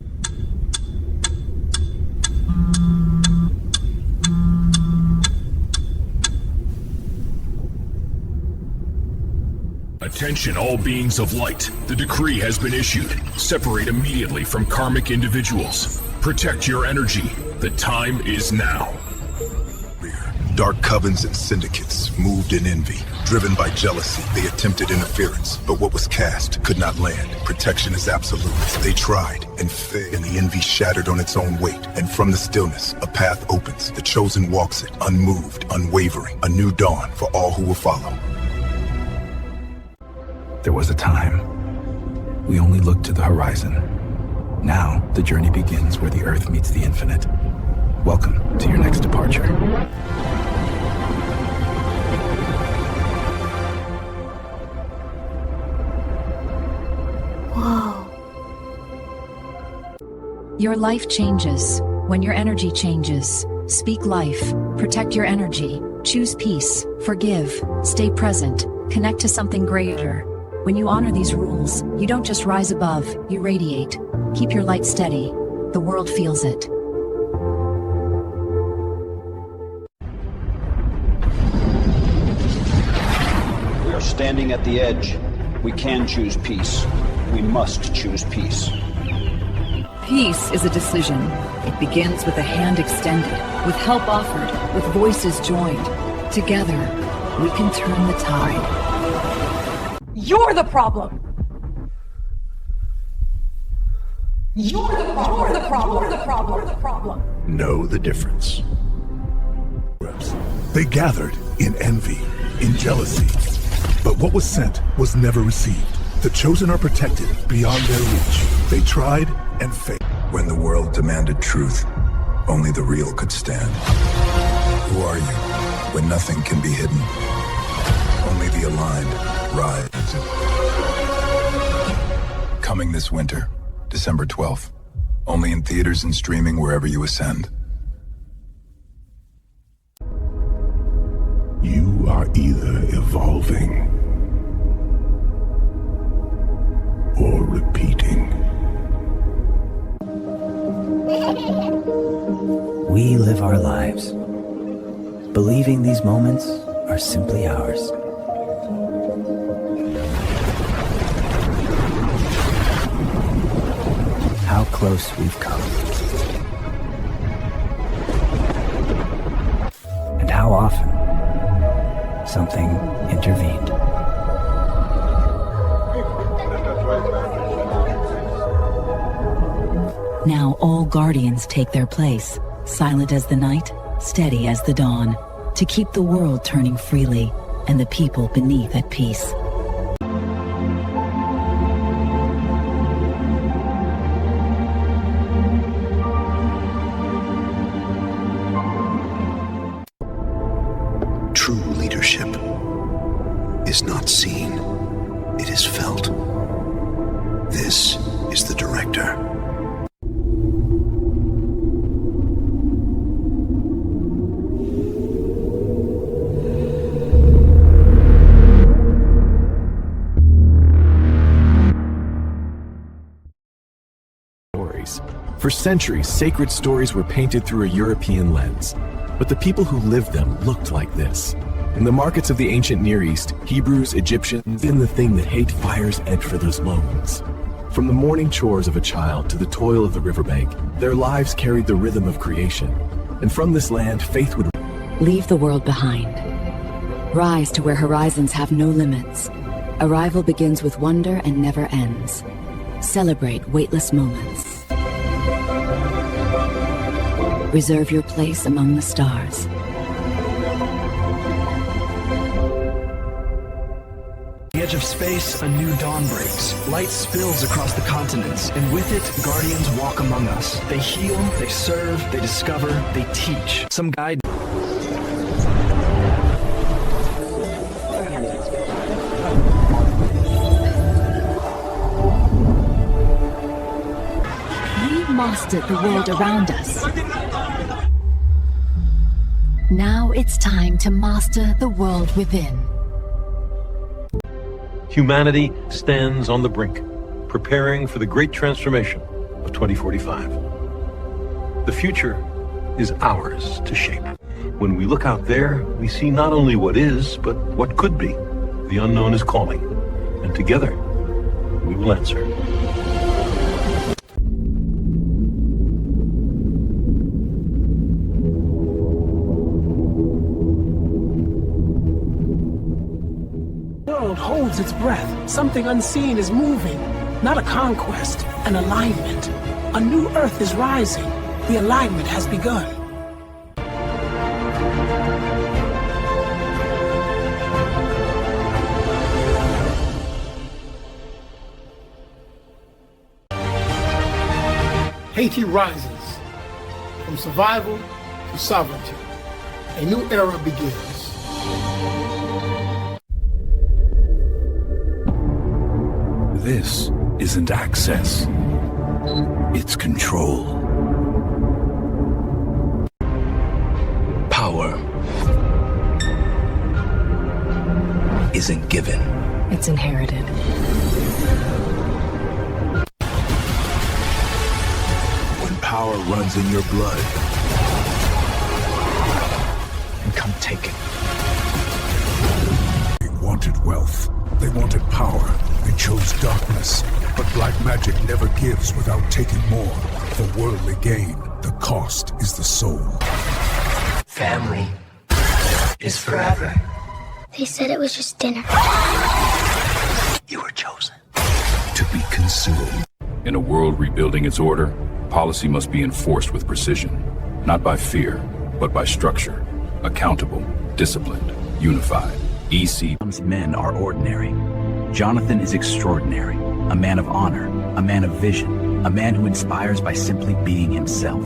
Attention all beings of light. The decree has been issued. Separate immediately from karmic individuals. Protect your energy. The time is now. Dark covens and syndicates moved in envy. Driven by jealousy, they attempted interference, but what was cast could not land. Protection is absolute. They tried and failed, and the envy shattered on its own weight. And from the stillness, a path opens. The chosen walks it, unmoved, unwavering. A new dawn for all who will follow. There was a time we only looked to the horizon. Now, the journey begins where the Earth meets the infinite. Welcome to your next departure. Whoa. Your life changes when your energy changes. Speak life, protect your energy, choose peace, forgive, stay present, connect to something greater. When you honor these rules, you don't just rise above, you radiate. Keep your light steady. The world feels it. We are standing at the edge. We can choose peace. We must choose peace. Peace is a decision. It begins with a hand extended, with help offered, with voices joined. Together, we can turn the tide. You're the problem! You're the problem! Know the difference. They gathered in envy, in jealousy. But what was sent was never received. The chosen are protected beyond their reach. They tried and failed. When the world demanded truth, only the real could stand. Who are you when nothing can be hidden? Only the aligned rise. Coming this winter, December 12th. Only in theaters and streaming wherever you ascend. You are either evolving or repeating. We live our lives, believing these moments are simply ours. How close we've come. And how often something intervened. Now all guardians take their place, silent as the night, steady as the dawn, to keep the world turning freely and the people beneath at peace. True leadership is not seen, it is felt. This is the director. For centuries, sacred stories were painted through a European lens, but the people who lived them looked like this. In the markets of the ancient Near East, Hebrews, Egyptians, in the thing that hate fire's edge for those moments. From the morning chores of a child to the toil of the riverbank, their lives carried the rhythm of creation. And from this land, faith would Leave the world behind. Rise to where horizons have no limits. Arrival begins with wonder and never ends. Celebrate weightless moments. Reserve your place among the stars. The edge of space, a new dawn breaks. Light spills across the continents, and with it, guardians walk among us. They heal, they serve, they discover, they teach. Some guide. mastered the world around us. Now it's time to master the world within. Humanity stands on the brink, preparing for the great transformation of 2045. The future is ours to shape. When we look out there, we see not only what is, but what could be. The unknown is calling, and together, we will answer. The world holds its breath. Something unseen is moving. Not a conquest, an alignment. A new Earth is rising. The alignment has begun. Haiti rises. From survival to sovereignty. A new era begins. This isn't access. It's control. Power isn't given. It's inherited. When power runs in your blood, And come take it. They wanted wealth. They wanted power. They chose darkness. But black magic never gives without taking more. For worldly gain, the cost is the soul. Family is forever. They said it was just dinner. You were chosen to be consumed. In a world rebuilding its order, policy must be enforced with precision, not by fear, but by structure. Accountable, disciplined, unified. Men are ordinary. Jonathan is extraordinary, a man of honor, a man of vision, a man who inspires by simply being himself.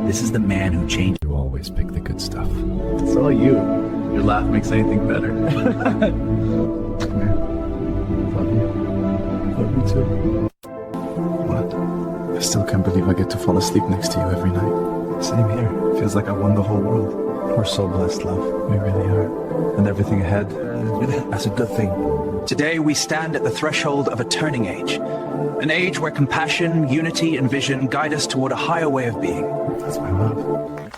This is the man who changed. You always pick the good stuff. It's all you. Your laugh makes anything better. Come here. Love you. Love you too. What? I still can't believe I get to fall asleep next to you every night. Same here. Feels like I won the whole world. We're so blessed, love. We really are. And everything ahead, that's a good thing. Today we stand at the threshold of a turning age. An age where compassion, unity, and vision guide us toward a higher way of being. That's my love.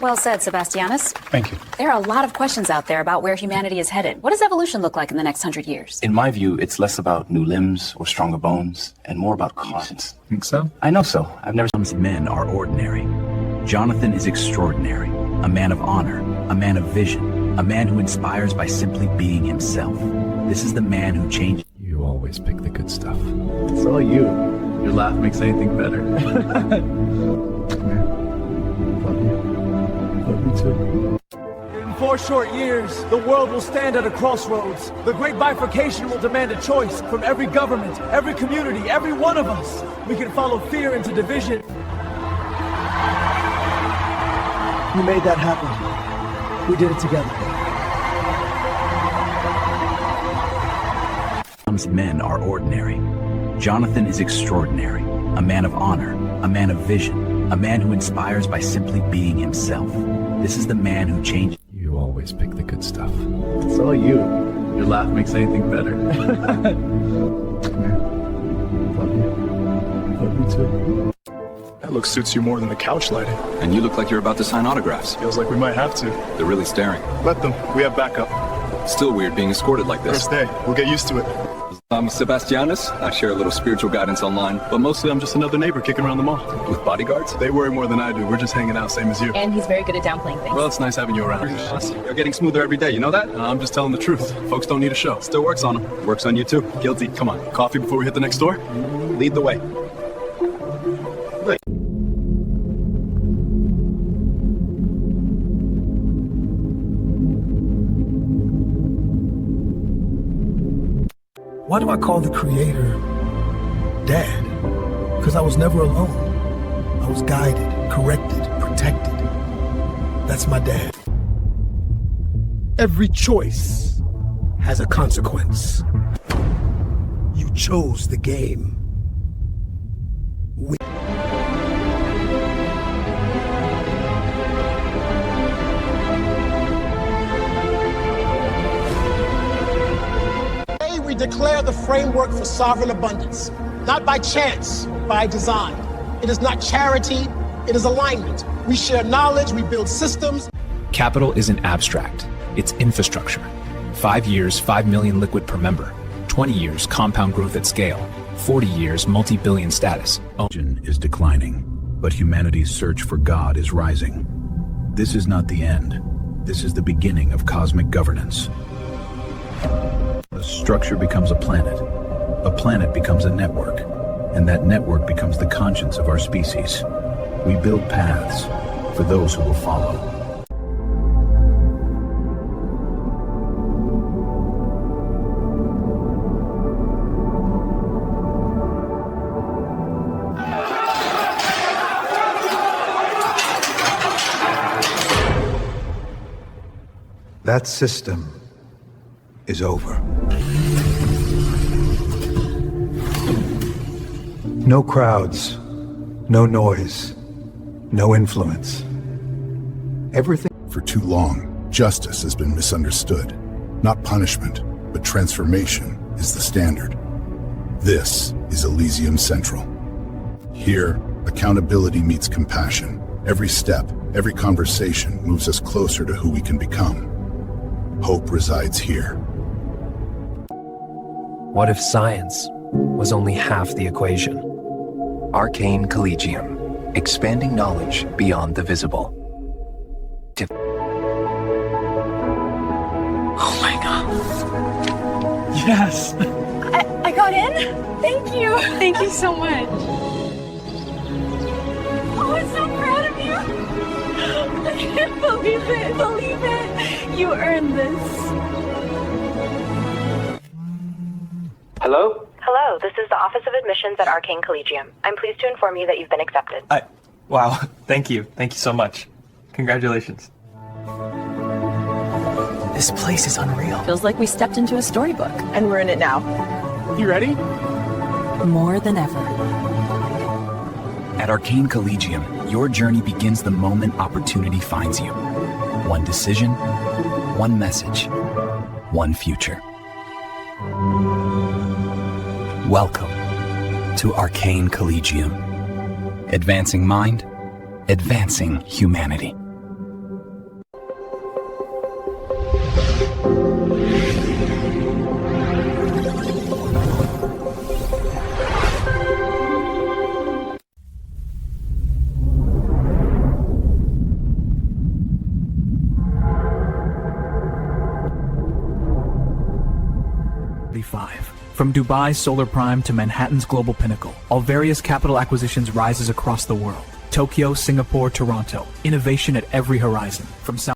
Well said, Sebastianus. Thank you. There are a lot of questions out there about where humanity is headed. What does evolution look like in the next 100 years? In my view, it's less about new limbs or stronger bones and more about conscience. Think so? I know so. I've never... Men are ordinary. Jonathan is extraordinary, a man of honor, a man of vision, a man who inspires by simply being himself. This is the man who changed. You always pick the good stuff. It's all you. Your laugh makes anything better. Come here. Love you. Love you too. In 4 short years, the world will stand at a crossroads. The great bifurcation will demand a choice from every government, every community, every one of us. We can follow fear into division. We made that happen. We did it together. Men are ordinary. Jonathan is extraordinary, a man of honor, a man of vision, a man who inspires by simply being himself. This is the man who changed. You always pick the good stuff. It's all you. Your laugh makes anything better. Come here. Love you. Love you too. That look suits you more than the couch lighting. And you look like you're about to sign autographs. Feels like we might have to. They're really staring. Let them. We have backup. Still weird being escorted like this. First day. We'll get used to it. I'm Sebastianus. I share a little spiritual guidance online. But mostly I'm just another neighbor kicking around the mall. With bodyguards? They worry more than I do. We're just hanging out, same as you. And he's very good at downplaying things. Well, it's nice having you around. You're getting smoother every day, you know that? I'm just telling the truth. Folks don't need a show. Still works on them. Works on you too. Guilty. Come on. Coffee before we hit the next door? Lead the way. Why do I call the Creator Dad? Because I was never alone. I was guided, corrected, protected. That's my dad. Every choice has a consequence. You chose the game. declare the framework for sovereign abundance, not by chance, by design. It is not charity, it is alignment. We share knowledge, we build systems. Capital isn't abstract, it's infrastructure. 5 years, 5 million liquid per member. 20 years, compound growth at scale. 40 years, multi-billion status. Religion is declining, but humanity's search for God is rising. This is not the end. This is the beginning of cosmic governance. A structure becomes a planet becomes a network, and that network becomes the conscience of our species. We build paths for those who will follow. That system is over. No crowds, no noise, no influence. Everything. For too long, justice has been misunderstood. Not punishment, but transformation is the standard. This is Elysium Central. Here, accountability meets compassion. Every step, every conversation moves us closer to who we can become. Hope resides here. What if science was only half the equation? Arcane Collegium, expanding knowledge beyond the visible. Oh my god. Yes! I got in? Thank you! Thank you so much. Oh, I'm so proud of you! I can't believe it! Believe it! You earned this. Hello? Hello, this is the Office of Admissions at Arcane Collegium. I'm pleased to inform you that you've been accepted. Wow, thank you. Thank you so much. Congratulations. This place is unreal. Feels like we stepped into a storybook. And we're in it now. You ready? More than ever. At Arcane Collegium, your journey begins the moment opportunity finds you. One decision, one message, one future. Welcome to Arcane Collegium. Advancing mind, advancing humanity. From Dubai's Solar Prime to Manhattan's Global Pinnacle, Alvarius Capital Acquisitions rises across the world. Tokyo, Singapore, Toronto. Innovation at every horizon. From South.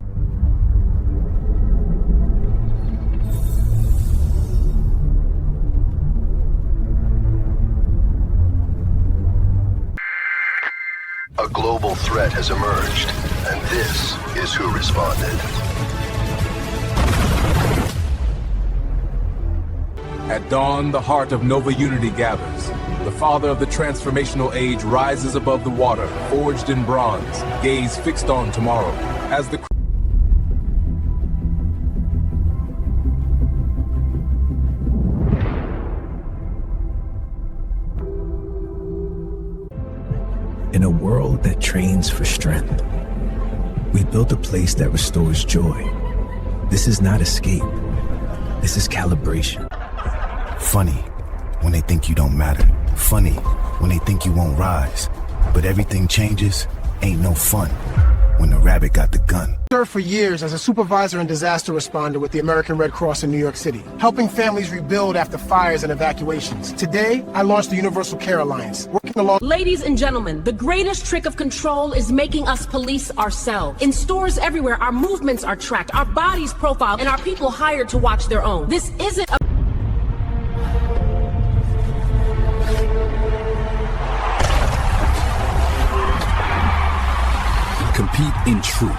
A global threat has emerged, and this is who responded. At dawn, the heart of Nova Unity gathers. The father of the transformational age rises above the water, forged in bronze, gaze fixed on tomorrow. As the In a world that trains for strength, we built a place that restores joy. This is not escape. This is calibration. Funny when they think you don't matter. Funny when they think you won't rise. But everything changes, ain't no fun when the rabbit got the gun. I served for years as a supervisor and disaster responder with the American Red Cross in New York City, helping families rebuild after fires and evacuations. Today, I launched the Universal Care Alliance, working along. Ladies and gentlemen, the greatest trick of control is making us police ourselves. In stores everywhere, our movements are tracked, our bodies profiled, and our people hired to watch their own. This isn't a Compete in truth.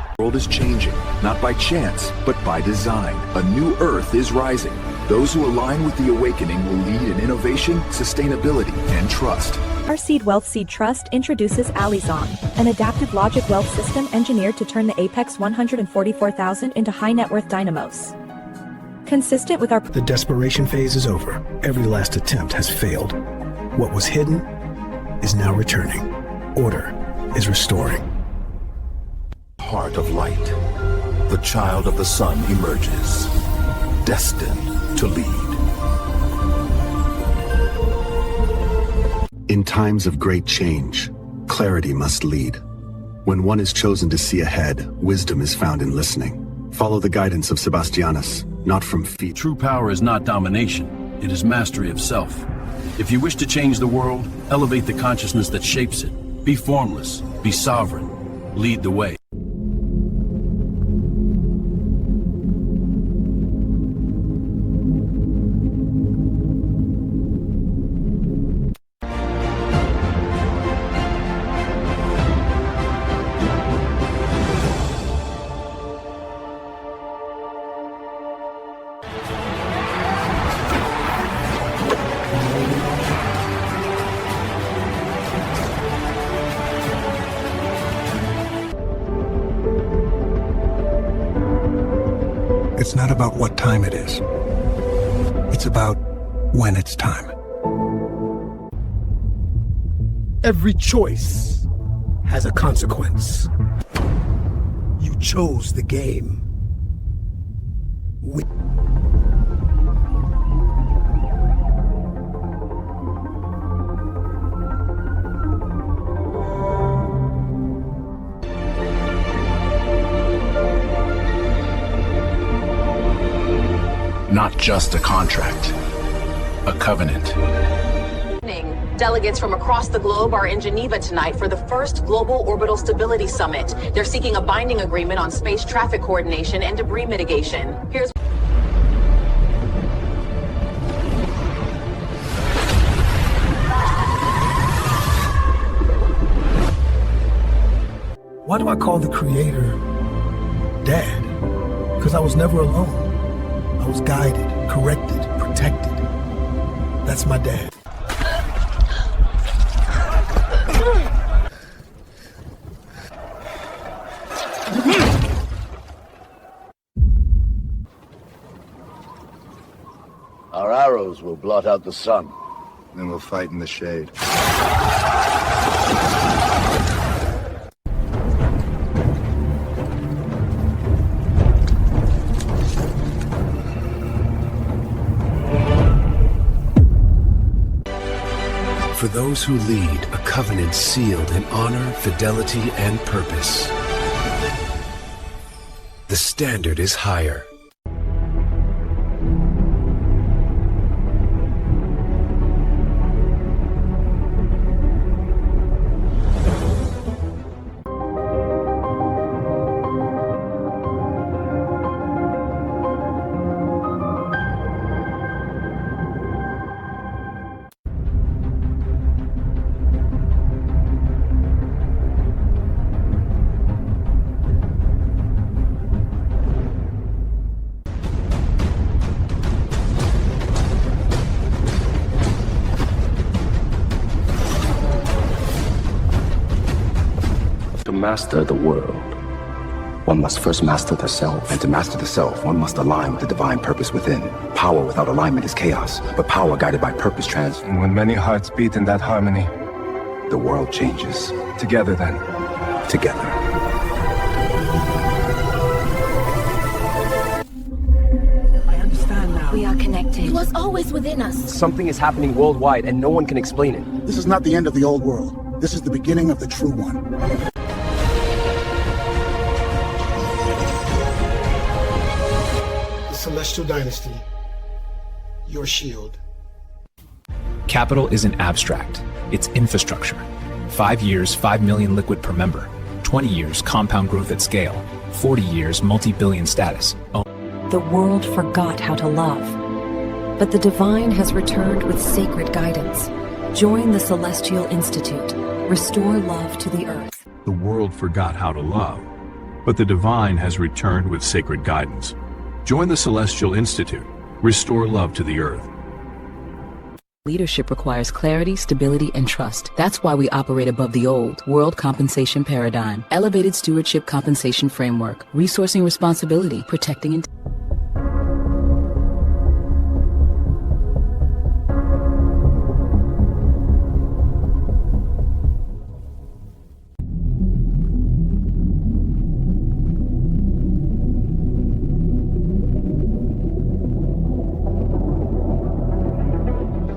The world is changing, by chance, but by design. A new Earth is rising. Those who align with the awakening will lead in innovation, sustainability, and trust. Our Seed Wealth Seed Trust introduces Alizon, an adaptive logic wealth system engineered to turn the Apex 144,000 into high net worth dynamos. Consistent with our... The desperation phase is over. Every last attempt has failed. What was hidden is now returning. Order is restoring. Heart of light. The child of the sun emerges, destined to lead. In times of great change, clarity must lead. When one is chosen to see ahead, wisdom is found in listening. Follow the guidance of Sebastianus, not from feet. True power is not domination, it is mastery of self. If you wish to change the world, elevate the consciousness that shapes it. Be formless, be sovereign, lead the way. It's not about what time it is. It's about when it's time. Every choice has a consequence. You chose the game. Not just a contract, a covenant. Delegates from across the globe are in Geneva tonight for the first Global Orbital Stability Summit. They're seeking a binding agreement on space traffic coordination and debris mitigation. Here's Why do I call the Creator Dad? Because I was never alone. I was guided, corrected, protected. That's my dad. Our arrows will blot out the sun. Then we'll fight in the shade. For those who lead, a covenant sealed in honor, fidelity, and purpose. The standard is higher. To master the world, one must first master the self. And to master the self, one must align with the divine purpose within. Power without alignment is chaos, but power guided by purpose And when many hearts beat in that harmony, the world changes. Together then. Together. I understand now. We are connected. It was always within us. Something is happening worldwide and no one can explain it. This is not the end of the old world. This is the beginning of the true one. The Celestial Dynasty. Your shield. Capital isn't abstract, it's infrastructure. 5 years, 5 million liquid per member. 20 years, compound growth at scale. 40 years, multi-billion status. The world forgot how to love. But the divine has returned with sacred guidance. Join the Celestial Institute. Restore love to the earth. The world forgot how to love. But the divine has returned with sacred guidance. Join the Celestial Institute. Restore love to the earth. Leadership requires clarity, stability, and trust. That's why we operate above the old world compensation paradigm. Elevated stewardship compensation framework. Resourcing responsibility. Protecting integrity.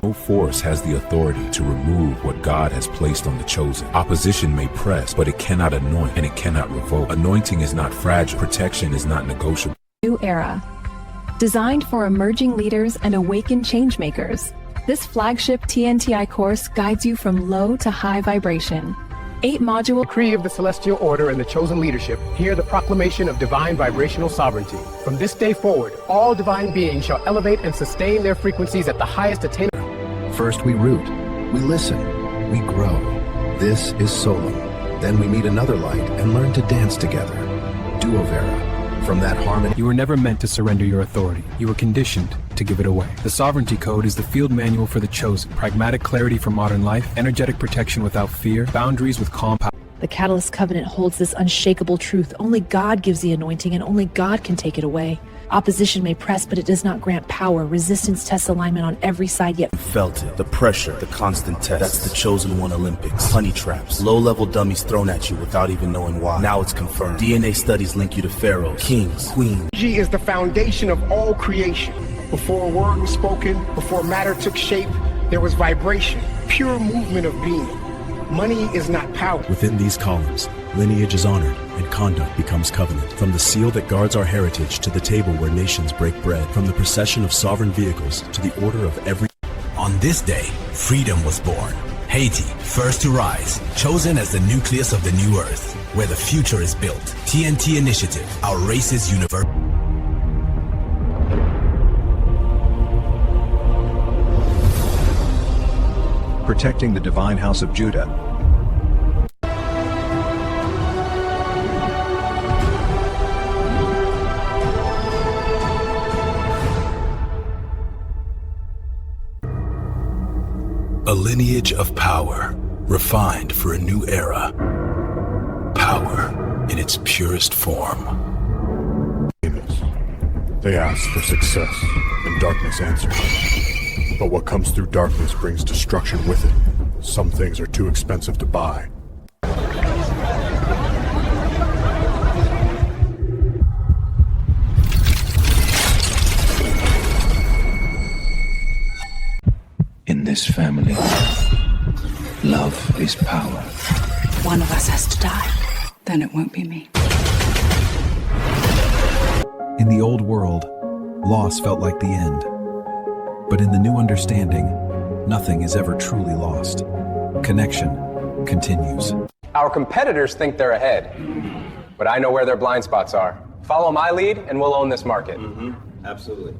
No force has the authority to remove what God has placed on the chosen. Opposition may press, but it cannot anoint and it cannot revoke. Anointing is not fragile. Protection is not negotiable. New era. Designed for emerging leaders and awakened changemakers, this flagship TNTI course guides you from low to high vibration. 8-module decree of the Celestial Order and the chosen leadership, hear the proclamation of divine vibrational sovereignty. From this day forward, all divine beings shall elevate and sustain their frequencies at the highest attainable. First we root, we listen, we grow. This is Solum. Then we meet another light and learn to dance together. Duovera. From that harmony. You were never meant to surrender your authority. You were conditioned to give it away. The Sovereignty Code is the field manual for the chosen. Pragmatic clarity for modern life, energetic protection without fear, boundaries with calm power. The Catalyst Covenant holds this unshakable truth. Only God gives the anointing and only God can take it away. Opposition may press, but it does not grant power. Resistance tests alignment on every side, yet felt it. The pressure, the constant test. That's the Chosen One Olympics. Honey traps. Low-level dummies thrown at you without even knowing why. Now it's confirmed. DNA studies link you to pharaohs, kings, queens. Energy is the foundation of all creation. Before a word was spoken, before matter took shape, there was vibration, pure movement of being. Money is not power. Within these columns, lineage is honored and conduct becomes covenant. From the seal that guards our heritage to the table where nations break bread. From the procession of sovereign vehicles to the order of every... On this day, freedom was born. Haiti, first to rise, chosen as the nucleus of the new earth, where the future is built. TNT Initiative, our race's universe. Protecting the divine house of Judah. A lineage of power, refined for a new era. Power in its purest form. They ask for success, and darkness answers. But what comes through darkness brings destruction with it. Some things are too expensive to buy. In this family, love is power. One of us has to die. Then it won't be me. In the old world, loss felt like the end. But in the new understanding, nothing is ever truly lost. Connection continues. Our competitors think they're ahead, but I know where their blind spots are. Follow my lead and we'll own this market. Absolutely.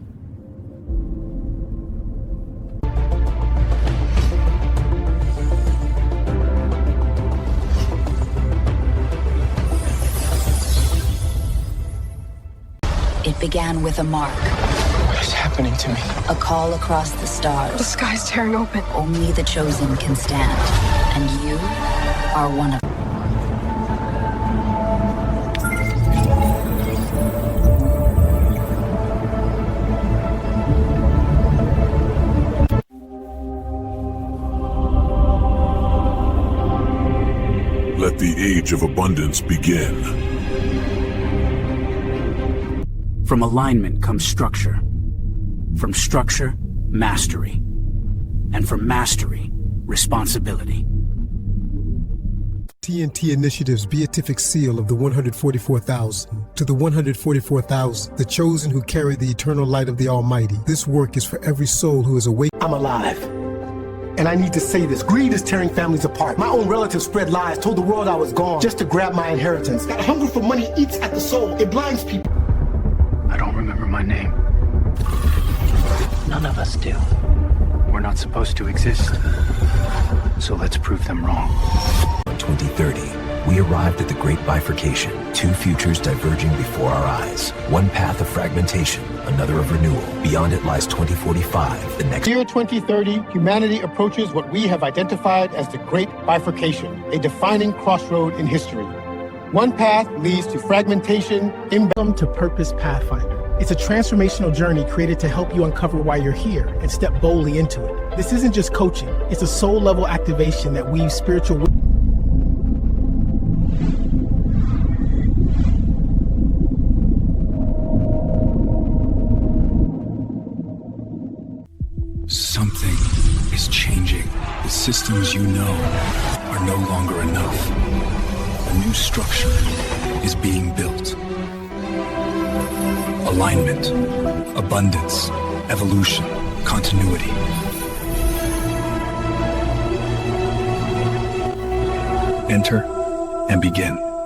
It began with a mark. What is happening to me? A call across the stars. The sky's tearing open. Only the chosen can stand. And you are one of them. Let the age of abundance begin. From alignment comes structure. From structure, mastery. And from mastery, responsibility. TNT Initiative's beatific seal of the 144,000. To the 144,000, the chosen who carry the eternal light of the Almighty. This work is for every soul who is awake. I'm alive. And I need to say this. Greed is tearing families apart. My own relatives spread lies, told the world I was gone just to grab my inheritance. That hunger for money eats at the soul. It blinds people. I don't remember my name. None of us do. We're not supposed to exist. So let's prove them wrong. 2030, We arrived at the great bifurcation, two futures diverging before our eyes. One path of fragmentation, another of renewal. Beyond it lies 2045, the next Year 2030, humanity approaches what we have identified as the great bifurcation, a defining crossroad in history. One path leads to fragmentation, Welcome to Purpose Pathfinder. It's a transformational journey created to help you uncover why you're here and step boldly into it. This isn't just coaching, it's a soul-level activation that weaves spiritual Something is changing. The systems you know are no longer enough. A new structure is being built. Alignment, abundance, evolution, continuity. Enter and begin.